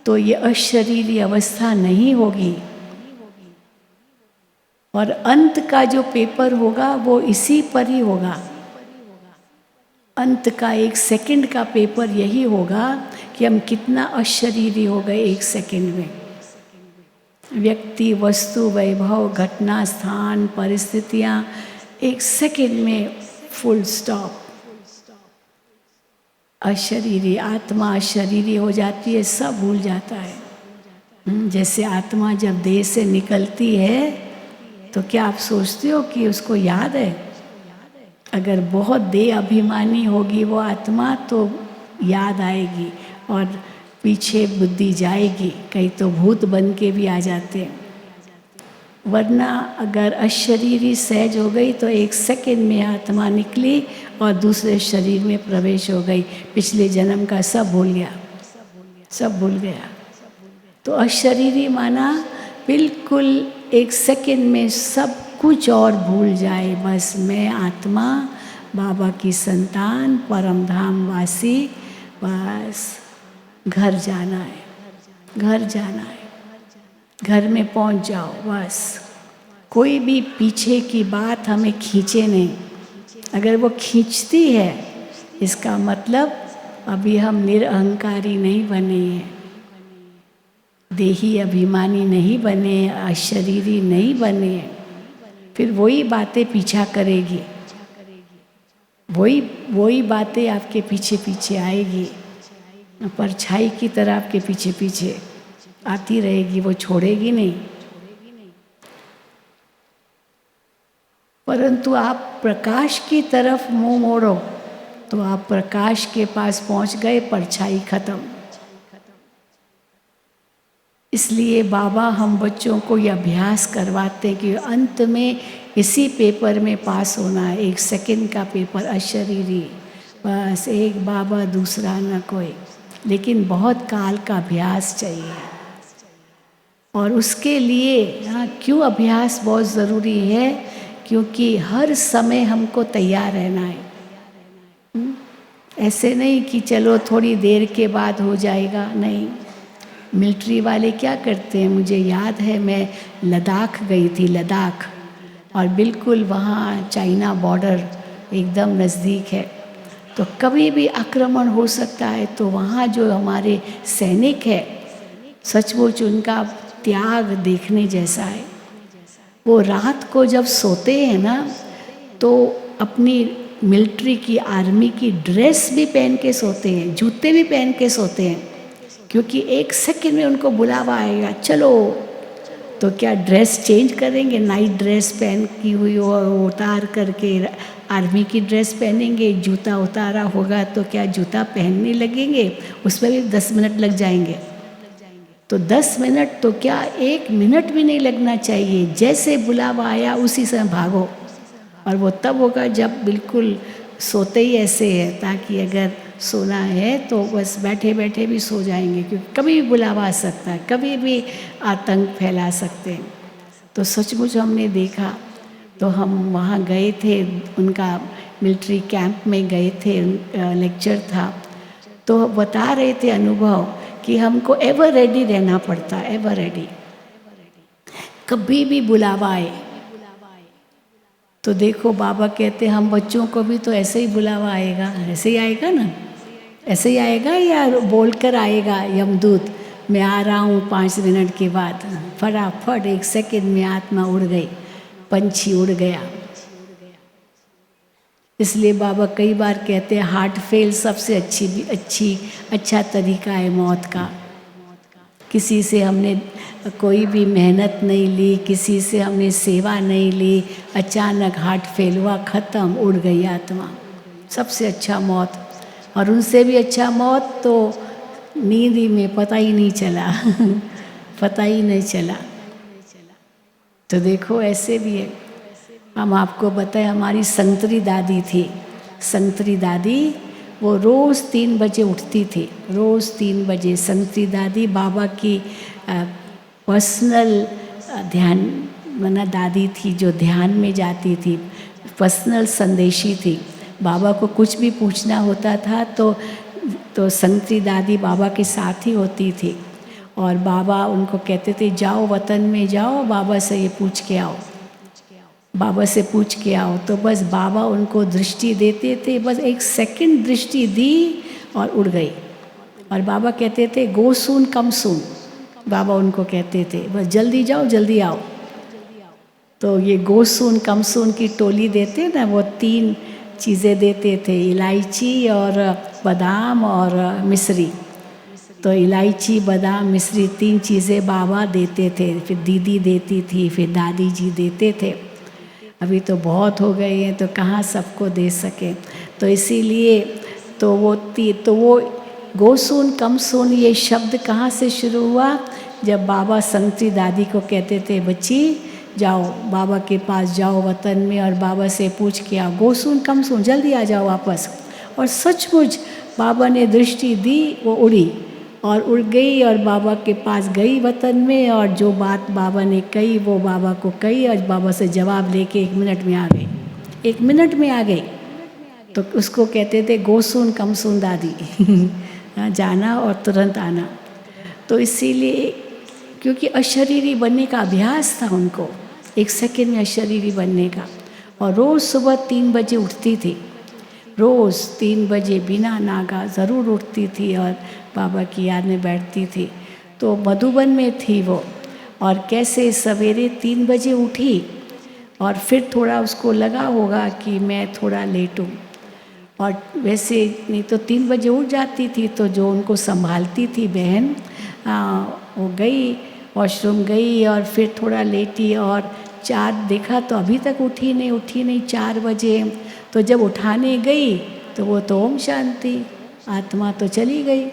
तो ये अशरीरी अवस्था नहीं होगी। और अंत का जो पेपर होगा वो इसी पर ही होगा। अंत का 1 सेकंड का पेपर यही होगा कि हम कितना अशरीरी हो गए 1 सेकंड में। व्यक्ति, वस्तु, वैभव, घटना, स्थान, परिस्थितियाँ 1 सेकंड में फुल स्टॉप। अशरीरी, आत्मा अशरीरी हो जाती है, सब भूल जाता है। जैसे आत्मा जब देह से निकलती है तो क्या आप सोचते हो कि उसको याद है? अगर बहुत देह अभिमानी होगी वो आत्मा तो याद आएगी और पीछे बुद्धि जाएगी, कहीं तो भूत बन के भी आ जाते हैं। वरना अगर अशरीरी सहज हो गई तो 1 सेकंड में आत्मा निकली और दूसरे शरीर में प्रवेश हो गई, पिछले जन्म का सब भूल गया, सब भूल गया। तो अशरीरी माना बिल्कुल 1 सेकंड में सब कुछ और भूल जाए, बस मैं आत्मा, बाबा की संतान, परम धाम वासी, बस घर जाना है, घर जाना है, घर में पहुंच जाओ बस। कोई भी पीछे की बात हमें खींचे नहीं। अगर वो खींचती है इसका मतलब अभी हम निरअहंकारी नहीं बने हैं, देही अभिमानी नहीं बने, अशरीरी नहीं बने। फिर वही बातें पीछा करेगी, वही बातें आपके पीछे पीछे आएगी, परछाई की तरह आपके पीछे पीछे आती रहेगी, वो छोड़ेगी नहीं। परंतु आप प्रकाश की तरफ मुंह मोड़ो तो आप प्रकाश के पास पहुंच गए, परछाई खत्म। इसलिए बाबा हम बच्चों को ये अभ्यास करवाते हैं कि अंत में इसी पेपर में पास होना है, 1 सेकंड का पेपर, अशरीरी, बस एक बाबा दूसरा न कोई। लेकिन बहुत काल का अभ्यास चाहिए। और उसके लिए क्यों अभ्यास बहुत ज़रूरी है? क्योंकि हर समय हमको तैयार रहना है। ऐसे नहीं कि चलो थोड़ी देर के बाद हो जाएगा, नहीं। मिलिट्री वाले क्या करते हैं, मुझे याद है मैं लद्दाख गई थी, लद्दाख, और बिल्कुल वहाँ चाइना बॉर्डर एकदम नज़दीक है, तो कभी भी आक्रमण हो सकता है। तो वहाँ जो हमारे सैनिक है, सचमुच उनका त्याग देखने जैसा है। वो रात को जब सोते हैं ना तो अपनी मिलिट्री की, आर्मी की ड्रेस भी पहन के सोते हैं, जूते भी पहन के सोते हैं, क्योंकि 1 सेकंड में उनको बुलावा आएगा, चलो। तो क्या ड्रेस चेंज करेंगे? नाइट ड्रेस पहन की हुई और उतार करके आर्मी की ड्रेस पहनेंगे, जूता उतारा होगा तो क्या जूता पहनने लगेंगे? उसमें भी 10 मिनट लग जाएंगे। तो 10 मिनट तो क्या 1 मिनट भी नहीं लगना चाहिए। जैसे बुलावा आया उसी समय भागो। और वो तब होगा जब बिल्कुल सोते ही ऐसे है, ताकि अगर सोना है तो बस बैठे बैठे भी सो जाएंगे, क्योंकि कभी भी बुलावा आ सकता है, कभी भी आतंक फैला सकते हैं। तो सचमुच हमने देखा। तो हम वहाँ गए थे, उनका मिलिट्री कैंप में गए थे, लेक्चर था। तो बता रहे थे अनुभव कि हमको एवर रेडी रहना पड़ता, एवर रेडी। कभी भी बुलावा आए तो देखो, बाबा कहते हम बच्चों को भी तो ऐसे ही बुलावा आएगा, ऐसे ही आएगा ना, ऐसे ही आएगा या बोलकर आएगा यमदूत, मैं आ रहा हूँ 5 मिनट के बाद। फटाफट 1 सेकंड में आत्मा उड़ गई, पंछी उड़ गया। इसलिए बाबा कई बार कहते हैं हार्ट फेल सबसे अच्छा तरीका है मौत का। किसी से हमने कोई भी मेहनत नहीं ली, किसी से हमने सेवा नहीं ली, अचानक हार्ट फेल हुआ, ख़त्म, उड़ गई आत्मा। सबसे अच्छा मौत। और उनसे भी अच्छा मौत तो नींद ही में, पता ही नहीं चला पता ही नहीं चला। तो देखो ऐसे भी है। हम आपको बताएं, हमारी संतरी दादी थी। संतरी दादी वो रोज़ 3 बजे उठती थी, रोज़ 3 बजे। संतरी दादी बाबा की पर्सनल ध्यान मना दादी थी, जो ध्यान में जाती थी, पर्सनल संदेशी थी। बाबा को कुछ भी पूछना होता था तो संतरी दादी बाबा के साथ ही होती थी। और बाबा उनको कहते थे जाओ वतन में जाओ, बाबा से ये पूछ के आओ, बाबा से पूछ के आओ। तो बस बाबा उनको दृष्टि देते थे, बस 1 सेकंड दृष्टि दी और उड़ गई। और बाबा कहते थे गो सून कम सून, बाबा उनको कहते थे बस जल्दी जाओ जल्दी आओ। तो ये गो सून कम सून की टोली देते ना, वो 3 चीज़ें देते थे, इलायची और बादाम और मिश्री। तो इलायची बादाम मिश्री 3 चीज़ें बाबा देते थे, फिर दीदी देती थी, फिर दादी जी देते थे। अभी तो बहुत हो गए हैं तो कहाँ सबको दे सके। तो इसीलिए तो वो गो सून कम सून ये शब्द कहाँ से शुरू हुआ, जब बाबा संतरी दादी को कहते थे बच्ची जाओ बाबा के पास जाओ वतन में और बाबा से पूछ के आओ, गो सून कम सून, जल्दी आ जाओ वापस। और सचमुच बाबा ने दृष्टि दी, वो उड़ी और उड़ गई और बाबा के पास गई वतन में। और जो बात बाबा ने कही वो बाबा को कही और बाबा से जवाब लेके 1 मिनट में आ गई, 1 मिनट में आ गई। तो उसको कहते थे गो सून कम सून दादी जाना और तुरंत आना। तो इसीलिए क्योंकि अशरीरी बनने का अभ्यास था उनको, 1 सेकंड में अशरीरी बनने का। और रोज़ सुबह 3 बजे उठती थी, रोज़ 3 बजे बिना नागा ज़रूर उठती थी और बाबा की याद में बैठती थी। तो मधुबन में थी वो, और कैसे सवेरे 3 बजे उठी और फिर थोड़ा उसको लगा होगा कि मैं थोड़ा लेटूं। और वैसे नहीं तो 3 बजे उठ जाती थी। तो जो उनको संभालती थी बहन, वो गई वॉशरूम गई और फिर थोड़ा लेटी और 4 देखा तो अभी तक उठी नहीं 4 बजे। तो जब उठाने गई तो वो तो ओम शांति, आत्मा तो चली गई,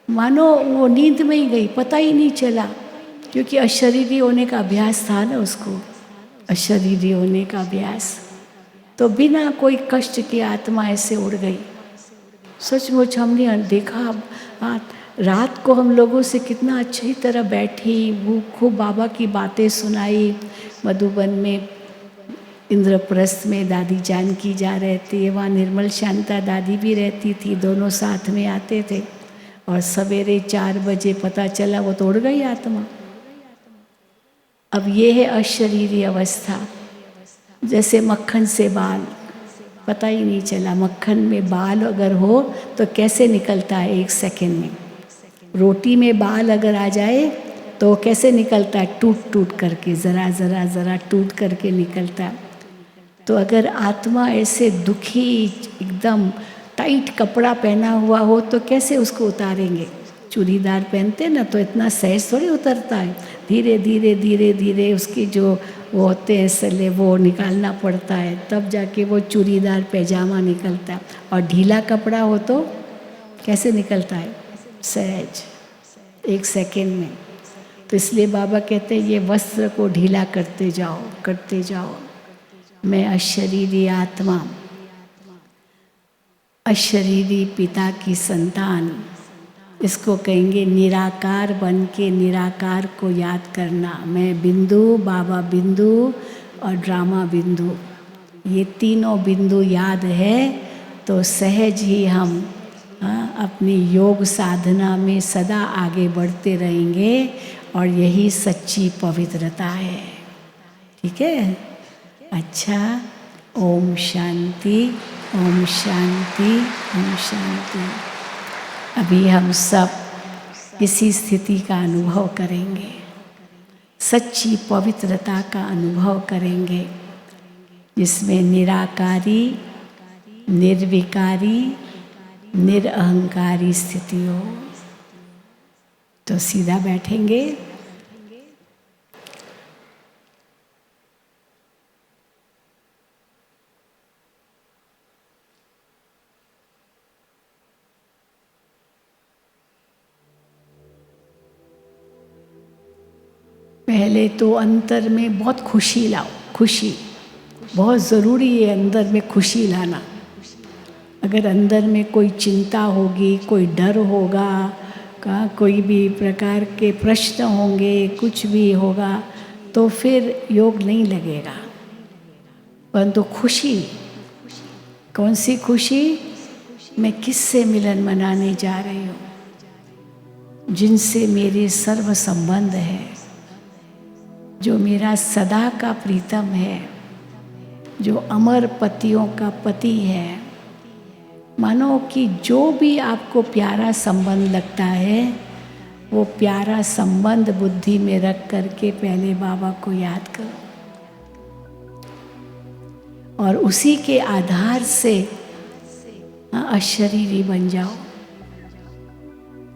मानो वो नींद में ही गई, पता ही नहीं चला, क्योंकि अशरीरी होने का अभ्यास था ना उसको, अशरीरी होने का अभ्यास। तो बिना कोई कष्ट के आत्मा ऐसे उड़ गई। सचमुच हमने देखा, रात को हम लोगों से कितना अच्छी तरह बैठी, वो खूब बाबा की बातें सुनाई। मधुबन में इंद्रप्रस्थ में दादी जानकी जा रहती है, वहाँ निर्मल शांता दादी भी रहती थी, दोनों साथ में आते थे। और सवेरे 4 बजे पता चला वो तो उड़ गई आत्मा। अब ये है अशरीरी अवस्था। जैसे मक्खन से बाल, पता ही नहीं चला, मक्खन में बाल अगर हो तो कैसे निकलता है 1 सेकंड में। रोटी में बाल अगर आ जाए तो कैसे निकलता है, टूट टूट करके, ज़रा ज़रा ज़रा टूट करके निकलता है। तो अगर आत्मा ऐसे दुखी, एकदम टाइट कपड़ा पहना हुआ हो तो कैसे उसको उतारेंगे। चूड़ीदार पहनते ना तो इतना सहज थोड़ी उतरता है, धीरे धीरे धीरे धीरे उसकी जो वो होते हैं सले वो निकालना पड़ता है, तब जाके वो चूड़ीदार पैजामा निकलता है। और ढीला कपड़ा हो तो कैसे निकलता है, सहज। एक सेकेंड में। तो इसलिए बाबा कहते हैं ये वस्त्र को ढीला करते जाओ, करते जाओ। मैं अशरीरी आत्मा, अशरीरी पिता की संतान, इसको कहेंगे निराकार बन के निराकार को याद करना। मैं बिंदु, बाबा बिंदु और ड्रामा बिंदु, ये तीनों बिंदु याद है तो सहज ही हम अपनी योग साधना में सदा आगे बढ़ते रहेंगे और यही सच्ची पवित्रता है। ठीक है? अच्छा, ओम शांति, ओम शांति, ओम शांति। अभी हम सब इसी स्थिति का अनुभव करेंगे, सच्ची पवित्रता का अनुभव करेंगे, जिसमें निराकारी, निर्विकारी, निरअहंकारी स्थिति हो। तो सीधा बैठेंगे। पहले तो अंतर में बहुत खुशी लाओ। खुशी बहुत ज़रूरी है, अंदर में खुशी लाना। अगर अंदर में कोई चिंता होगी, कोई डर होगा, कोई भी प्रकार के प्रश्न होंगे, कुछ भी होगा, तो फिर योग नहीं लगेगा। परंतु खुशी, कौन सी खुशी? मैं किससे मिलन मनाने जा रही हूँ? जिनसे मेरे सर्व संबंध है, जो मेरा सदा का प्रीतम है, जो अमर पतियों का पति है। मानो कि जो भी आपको प्यारा संबंध लगता है, वो प्यारा संबंध बुद्धि में रख करके पहले बाबा को याद करो और उसी के आधार से अशरीरी बन जाओ।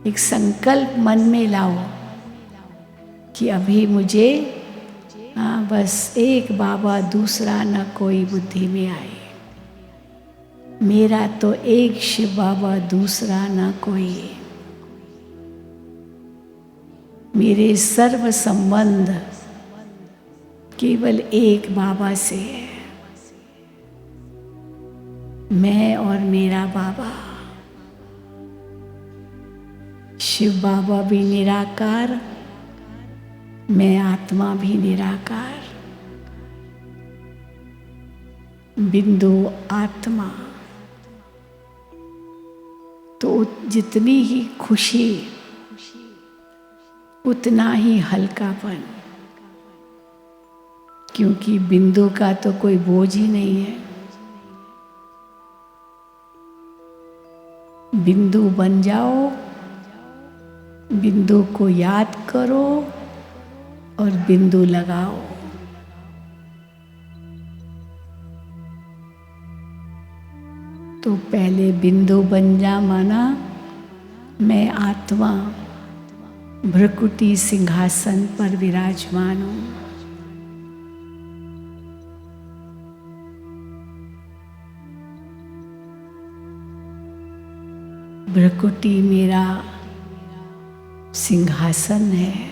एक संकल्प मन में लाओ कि अभी मुझे बस एक बाबा, दूसरा न कोई बुद्धि में आए। मेरा तो एक शिव बाबा, दूसरा न कोई। मेरे सर्व संबंध केवल एक बाबा से है, मैं और मेरा बाबा। शिव बाबा भी निराकार, मैं आत्मा भी निराकार। बिंदु आत्मा। तो जितनी ही खुशी उतना ही हल्कापन, क्योंकि बिंदु का तो कोई बोझ ही नहीं है। बिंदु बन जाओ, बिंदु को याद करो और बिंदु लगाओ। तो पहले बिंदु बन जा, माना मैं आत्मा भ्रकुटी सिंहासन पर विराजमान हूँ। भ्रकुटी मेरा सिंहासन है।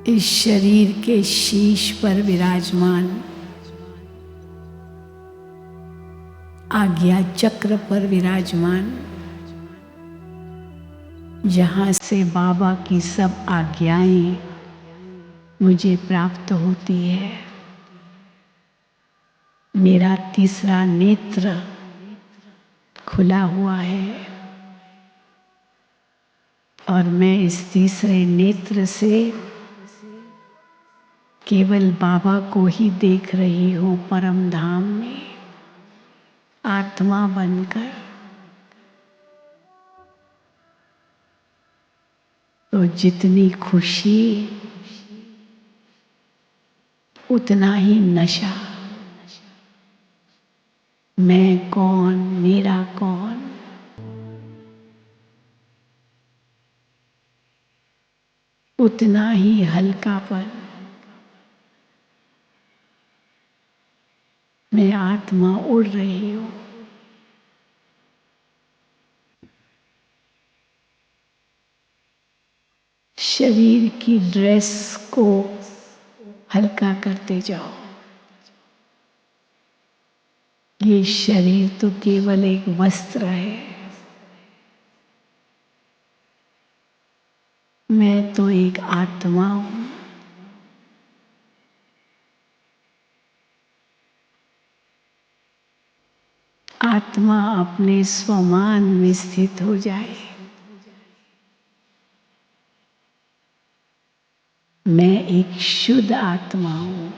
इस शरीर के शीश पर विराजमान, आज्ञा चक्र पर विराजमान, जहाँ से बाबा की सब आज्ञाएं मुझे प्राप्त होती है। मेरा तीसरा नेत्र खुला हुआ है और मैं इस तीसरे नेत्र से केवल बाबा को ही देख रही हूँ, परम धाम में आत्मा बनकर। तो जितनी खुशी उतना ही नशा। मैं कौन, मेरा कौन? उतना ही हल्कापन। मैं आत्मा उड़ रही हूँ। शरीर की ड्रेस को हल्का करते जाओ। ये शरीर तो केवल एक वस्त्र है, मैं तो एक आत्मा हूं। आत्मा अपने स्वमान में स्थित हो जाए। मैं एक शुद्ध आत्मा हूं।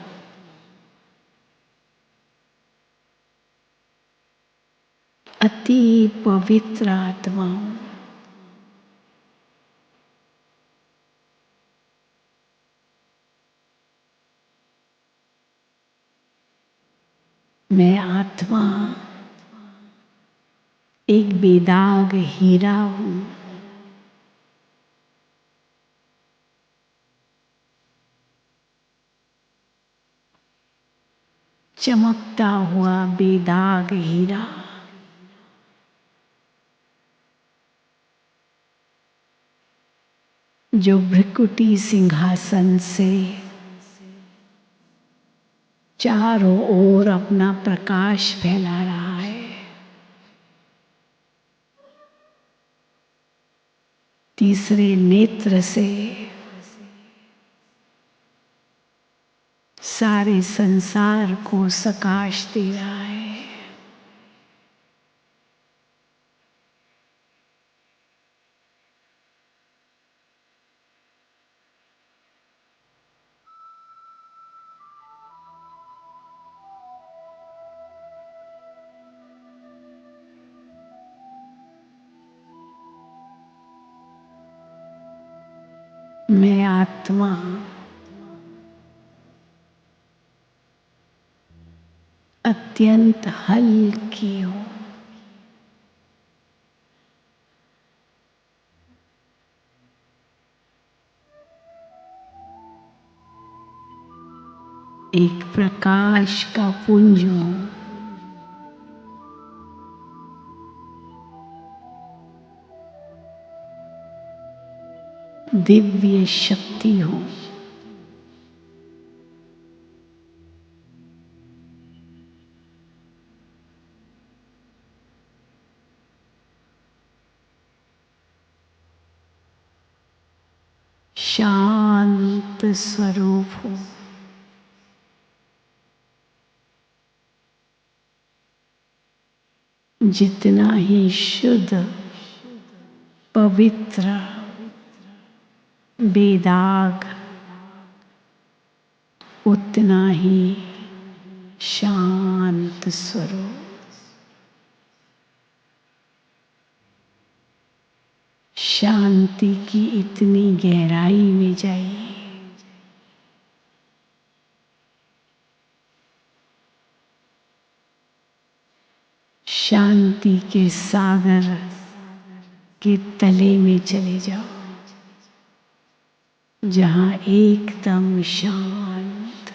अति पवित्र आत्मा हूं। मैं आत्मा एक बेदाग हीरा हूं। चमकता हुआ बेदाग हीरा। जो भृकुटी सिंहासन से चारों ओर अपना प्रकाश फैला रहा है। तीसरे नेत्र से सारे संसार को सकाश दे रहा है। मैं आत्मा अत्यंत हल्की हूं। एक प्रकाश का पुंज हूं। दिव्य शक्ति हूं। शांत स्वरूप हूं। जितना ही शुद्ध, पवित्र, बेदाग, उतना ही शांत स्वरूप। शांति की इतनी गहराई में जाइए। शांति के सागर के तले में चले जाओ, जहां एकदम शांत,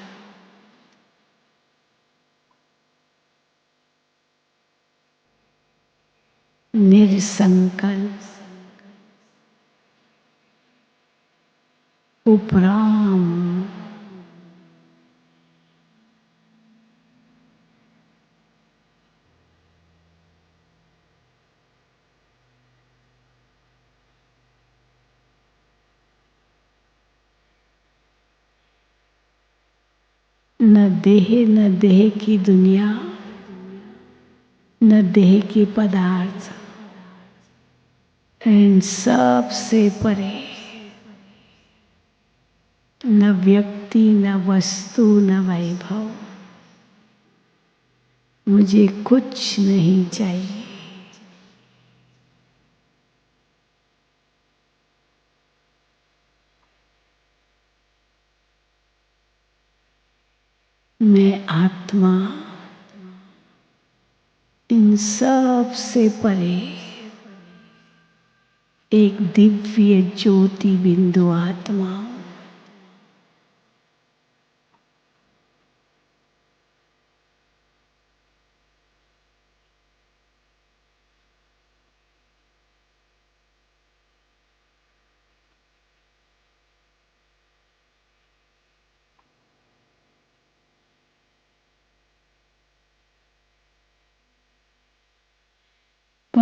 निरसंकल्प, उपराम, न देह की दुनिया, न देह के पदार्थ, इन सब से परे, न व्यक्ति, न वस्तु, न वैभव, मुझे कुछ नहीं चाहिए। मैं आत्मा इन सब से परे एक दिव्य ज्योति बिंदु आत्मा हूं।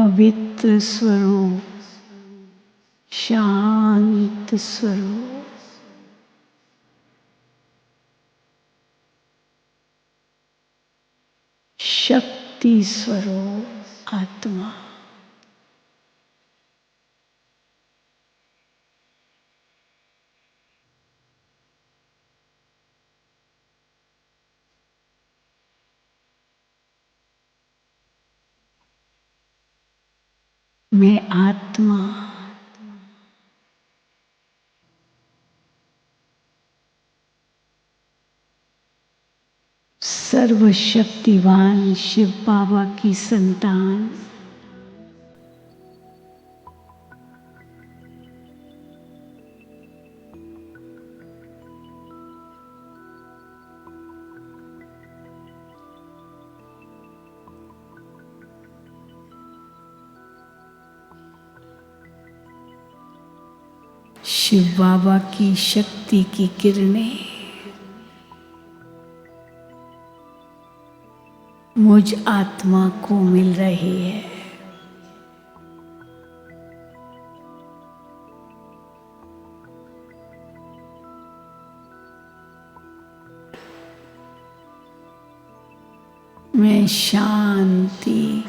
पवित्र स्वरूप, शांत स्वरूप, शक्ति स्वरूप आत्मा। मैं आत्मा सर्वशक्तिवान शिव बाबा की संतान, शिव बाबा की शक्ति की किरणें मुझ आत्मा को मिल रही है। मैं शांति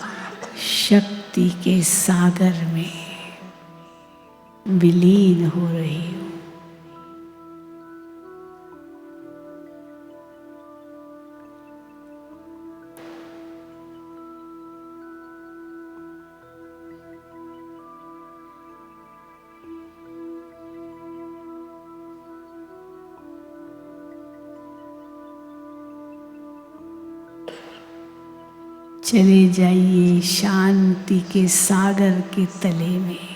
शक्ति के सागर में विलीन हो रही हूँ। चले जाइए शांति के सागर के तले में।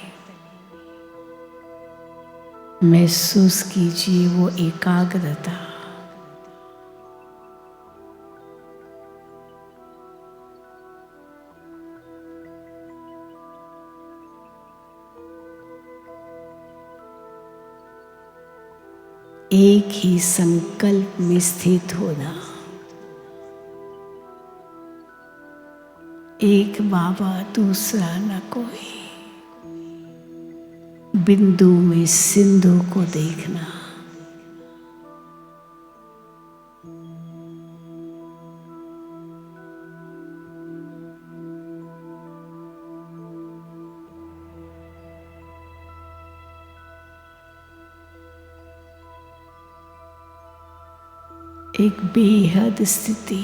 महसूस कीजिए वो एकाग्रता। एक ही संकल्प में स्थित होना। एक बाबा दूसरा न कोई। बिंदु में सिंधु को देखना। एक बेहद स्थिति।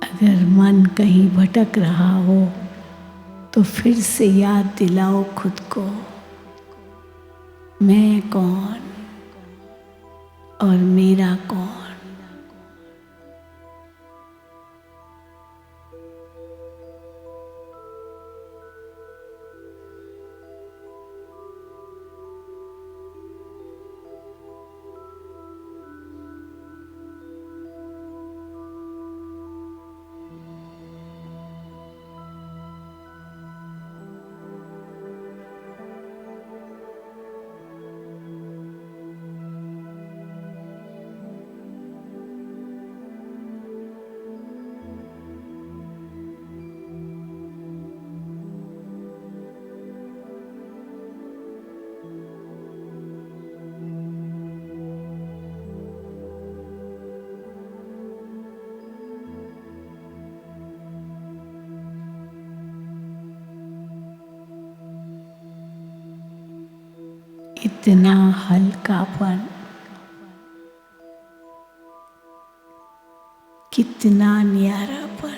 अगर मन कहीं भटक रहा हो तो फिर से याद दिलाओ खुद को, मैं कौन और मेरा कौन। इतना हल्कापन, कितना न्यारापन।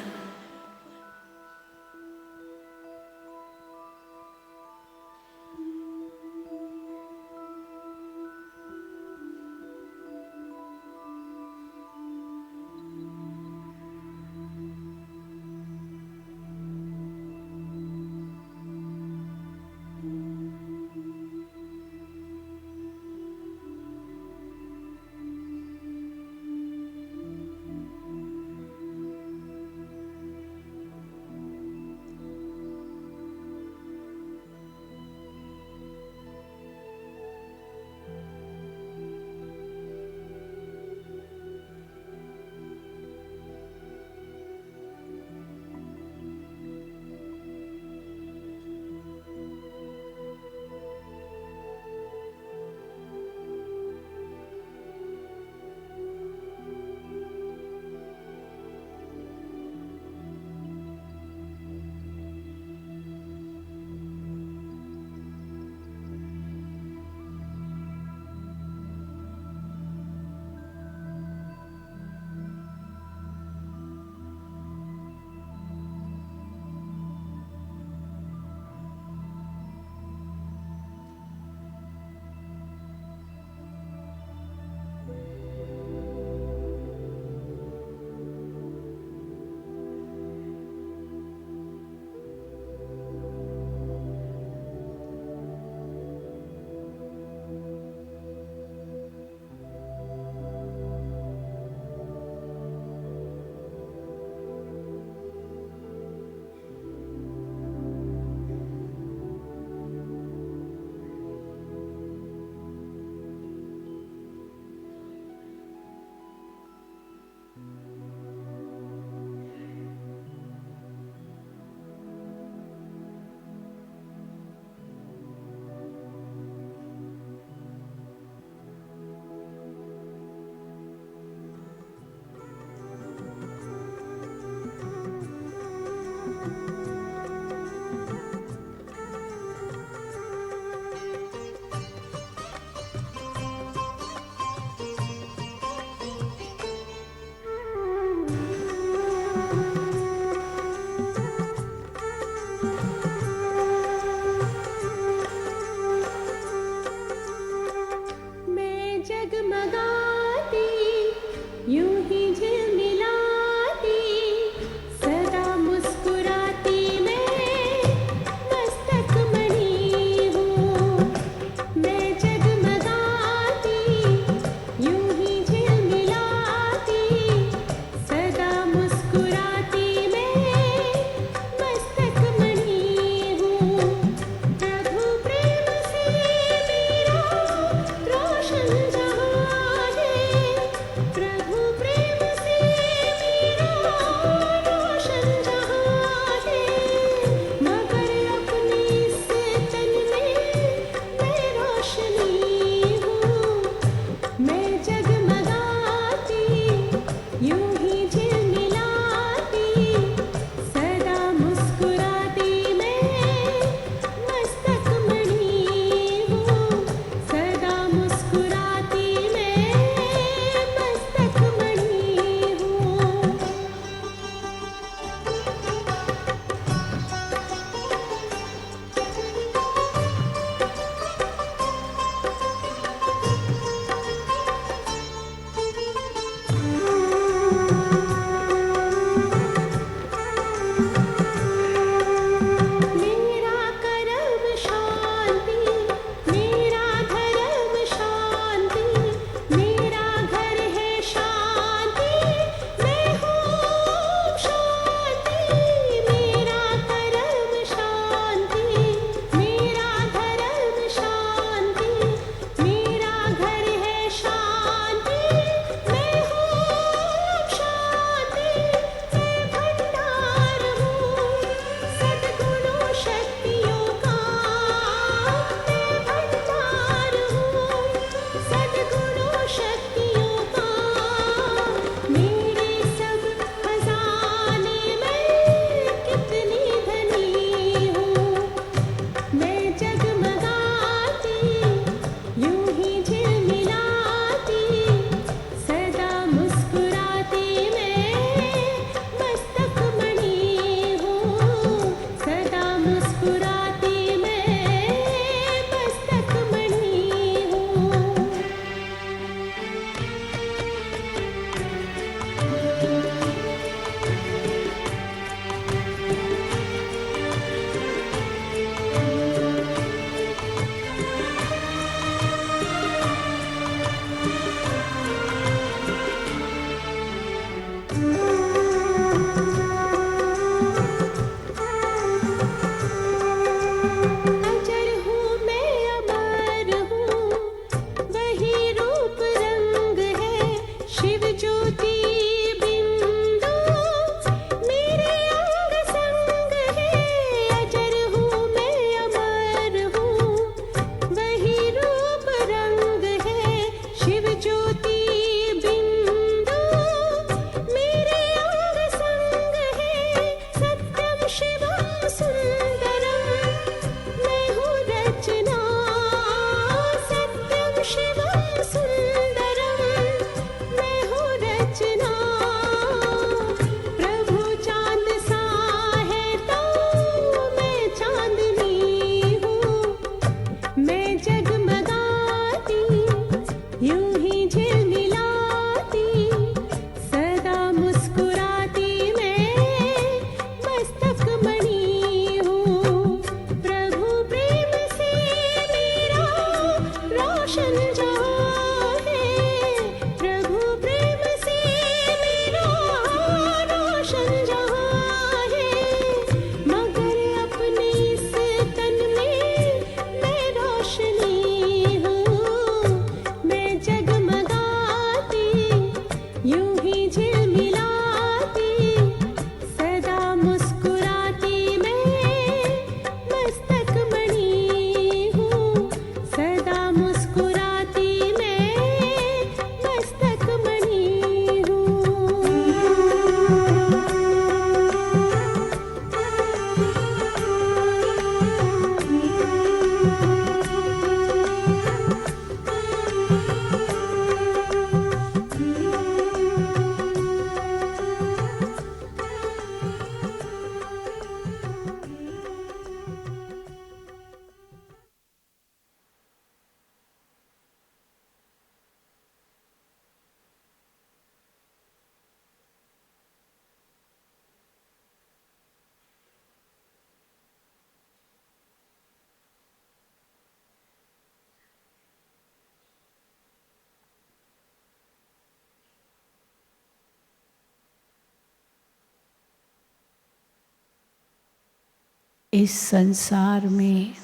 इस संसार में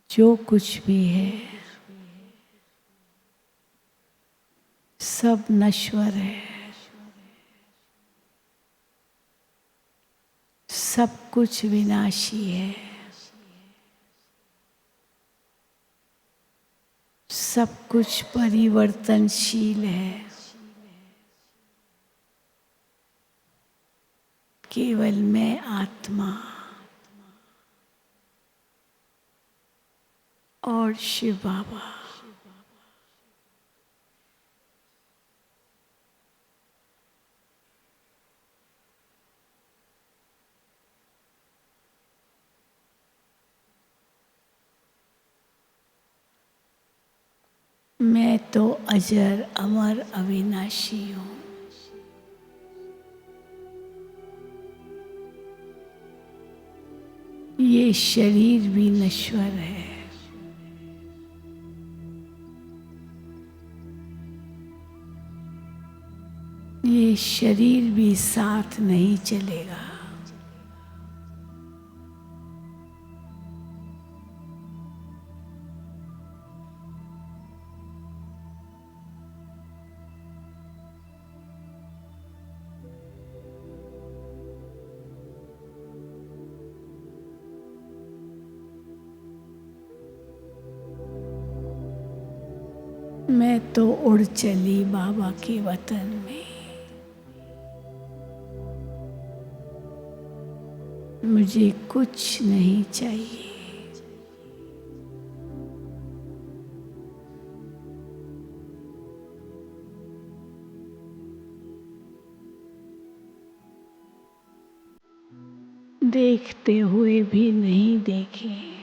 जो कुछ भी है सब नश्वर है, सब कुछ विनाशी है, सब कुछ परिवर्तनशील है। केवल मैं आत्मा और शिव बाबा मैं तो अजर अमर अविनाशी हूँ। ये शरीर भी नश्वर है। ये शरीर भी साथ नहीं चलेगा। मैं तो उड़ चली बाबा के वतन में। मुझे कुछ नहीं चाहिए। देखते हुए भी नहीं देखे।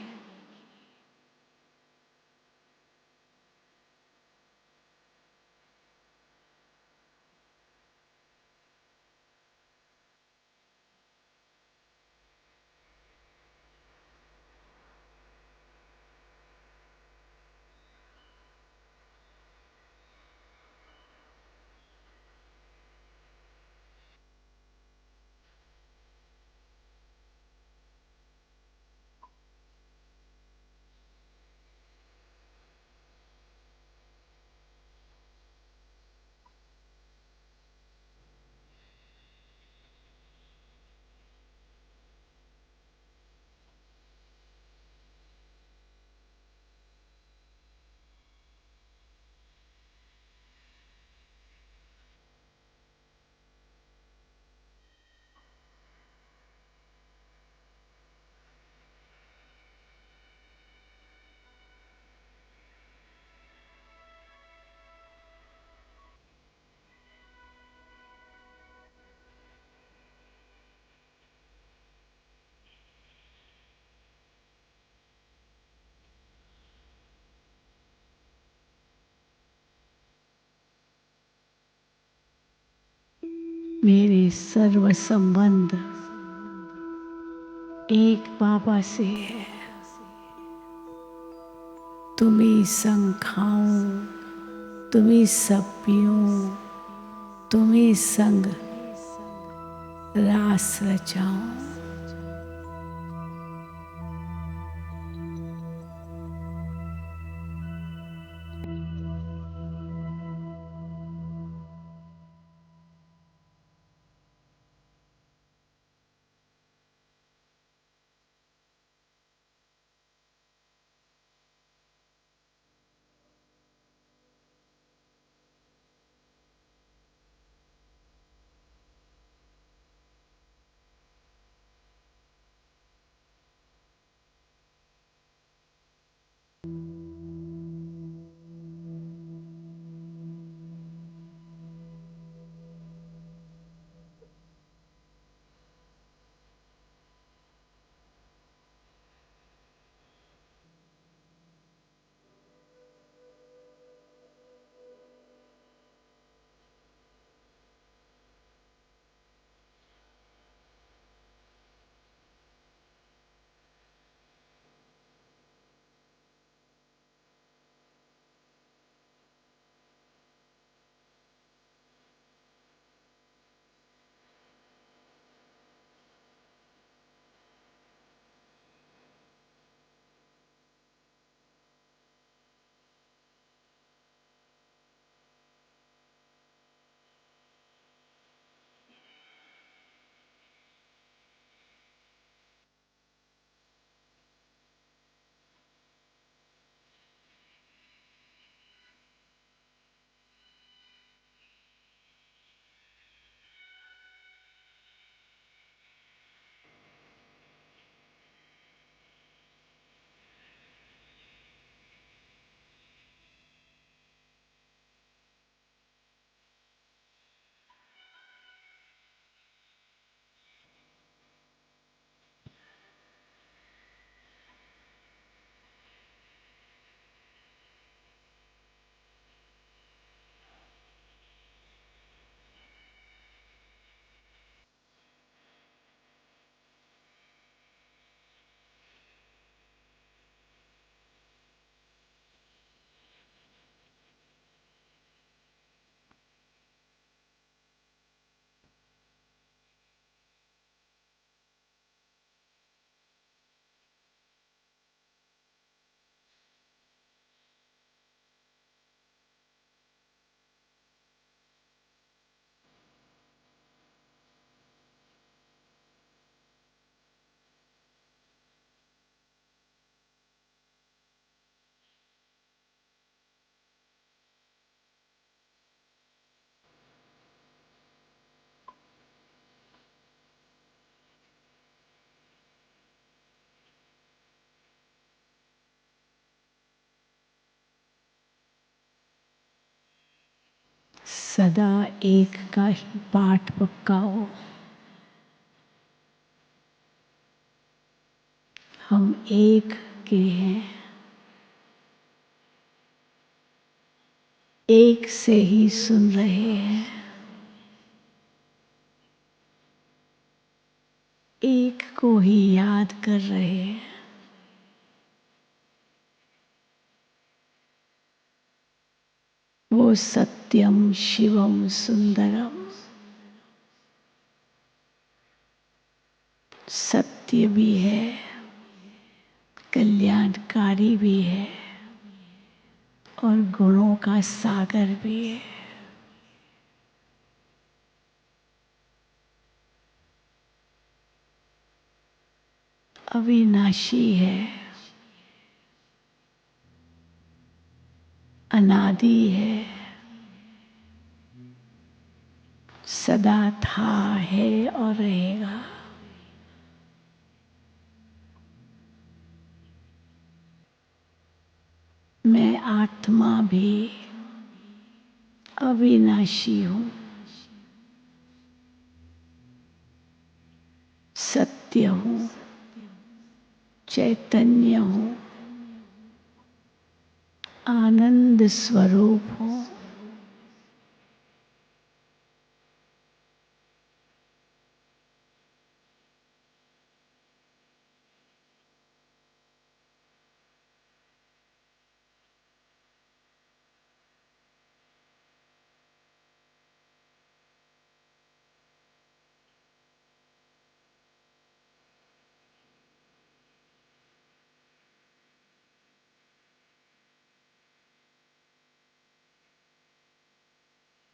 मेरे सर्व संबंध एक बाबा से है। तुम्ही संग खाऊं, तुम्ही सब पीऊं, तुम्ही संग रास रचाऊं। सदा एक का ही पाठ पक्का हो। हम एक के हैं, एक से ही सुन रहे हैं, एक को ही याद कर रहे हैं। वो सत्यम शिवम सुंदरम, सत्य भी है, कल्याणकारी भी है और गुणों का सागर भी है। अविनाशी है, अनादि है, सदा था, है और रहेगा। मैं आत्मा भी अविनाशी हूँ, सत्य हूँ, चैतन्य हूँ, आनंद स्वरूप हूँ।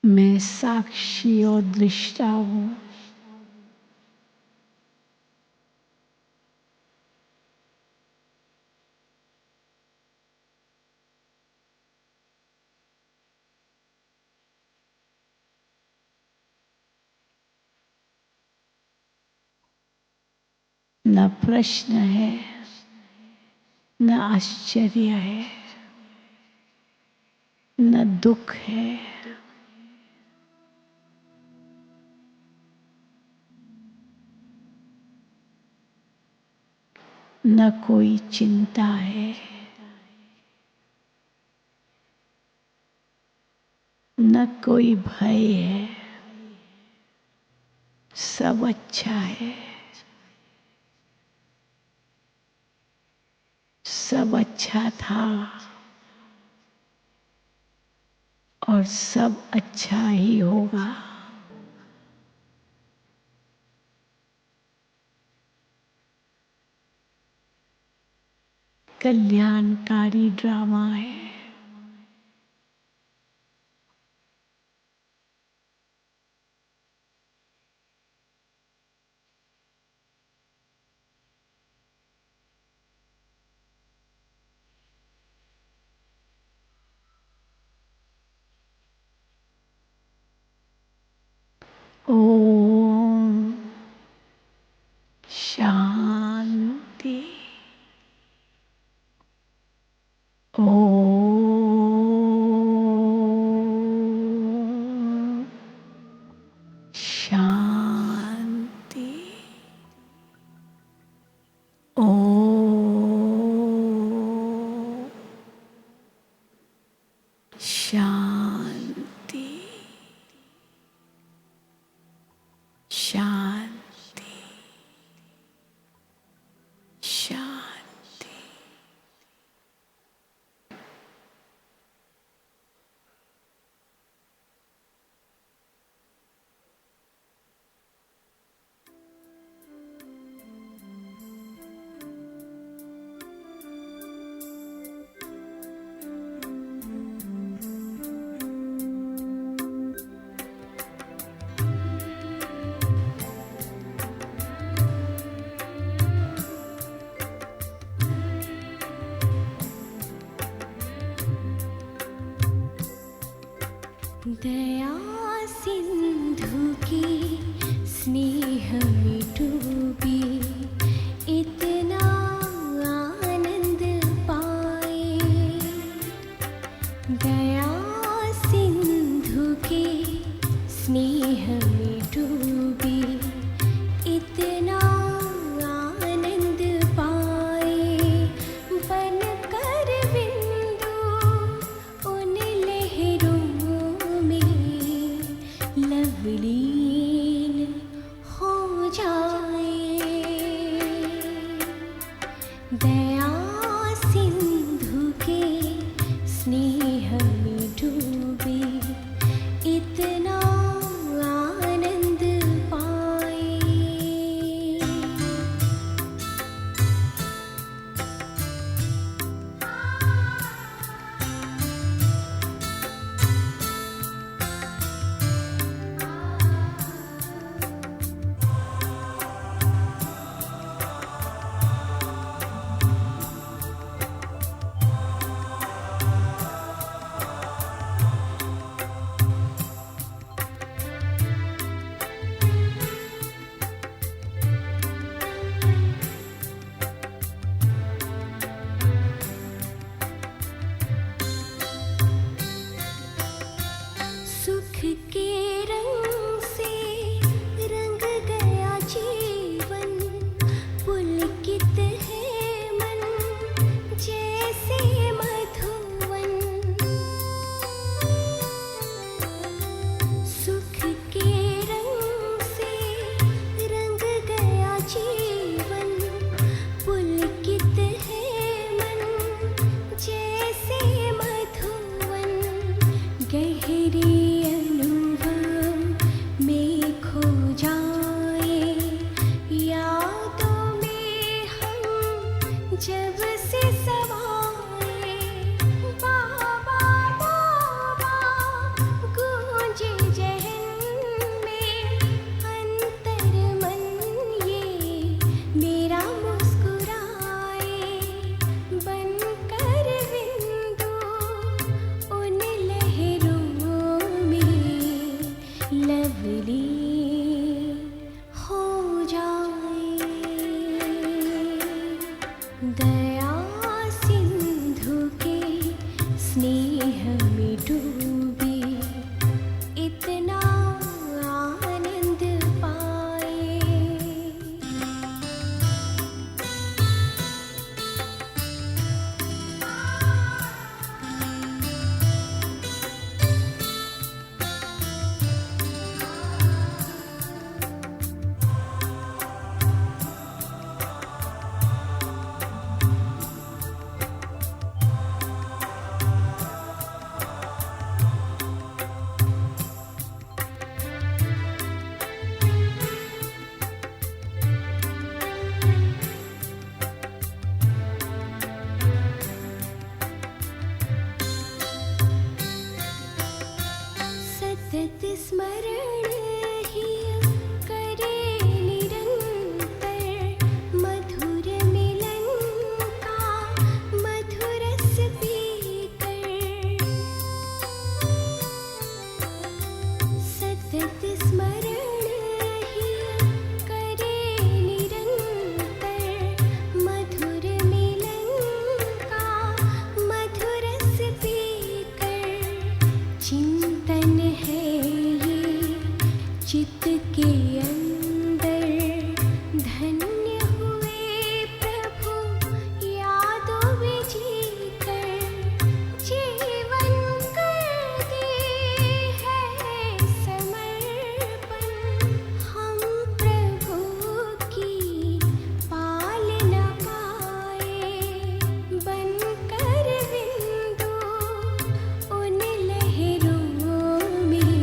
मैं साक्षी और दृष्टा हूँ, न प्रश्न है, न आश्चर्य है, न दुख है, न कोई चिंता है, न कोई भय है। सब अच्छा है, सब अच्छा था और सब अच्छा ही होगा। कल्याणकारी ड्रामा है। ओम शांति। ओम शांति। ओम शांति। शांति शांति। दया सिंधु की स्नेह में डूबी इतना आनंद पाए। दया सिंधु की स्नेह में डूबी इतना आनंद पाए। सुख के रंग से रंग गया जीवन, पुलकित है मन जैसे मधुवन। सुख के रंग से रंग गया जीवन, पुलकित है मन जैसे मधुवन। गहरी जब से सवाए बाबा बाबा गूंजे जहन में, अंतर मन ये मेरा मुस्कुराए। बनकर बिंदु उन लहरों में लवली हो जाए। दया सिंधु के स्नेह में डूबी इतना आनंद पाए। सतत स्मरण ही करे निरंतर, मधुर मिलन का मधुरस पीकर। सतत स्मरण ही करे निरंतर, मधुर मिलन का मधुरस पीकर। चिंतन है चित्त के अंदर, धन्य हुए प्रभु यादों में जीकर। जीवन कर दे है समर्पण, हम प्रभु की पालना पाए। बनकर बिंदु उन लहरों में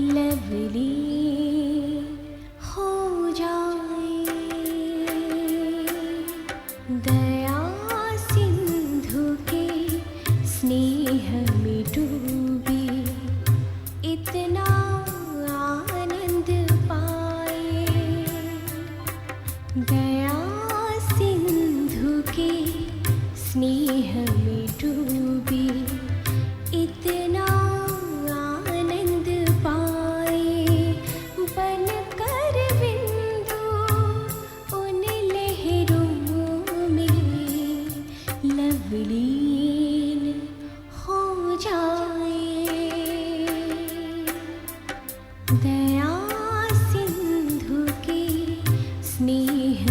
लवली हो जाए। दया सिंधु के स्नेह में डूबी इतना आनंद पाए। दया सिंधु के स्नेह में डूबी इतना आनंद पाए। बनकर बिंदु उन लहरों में लवलीन हो जाए। दया सिंधु के स्नेह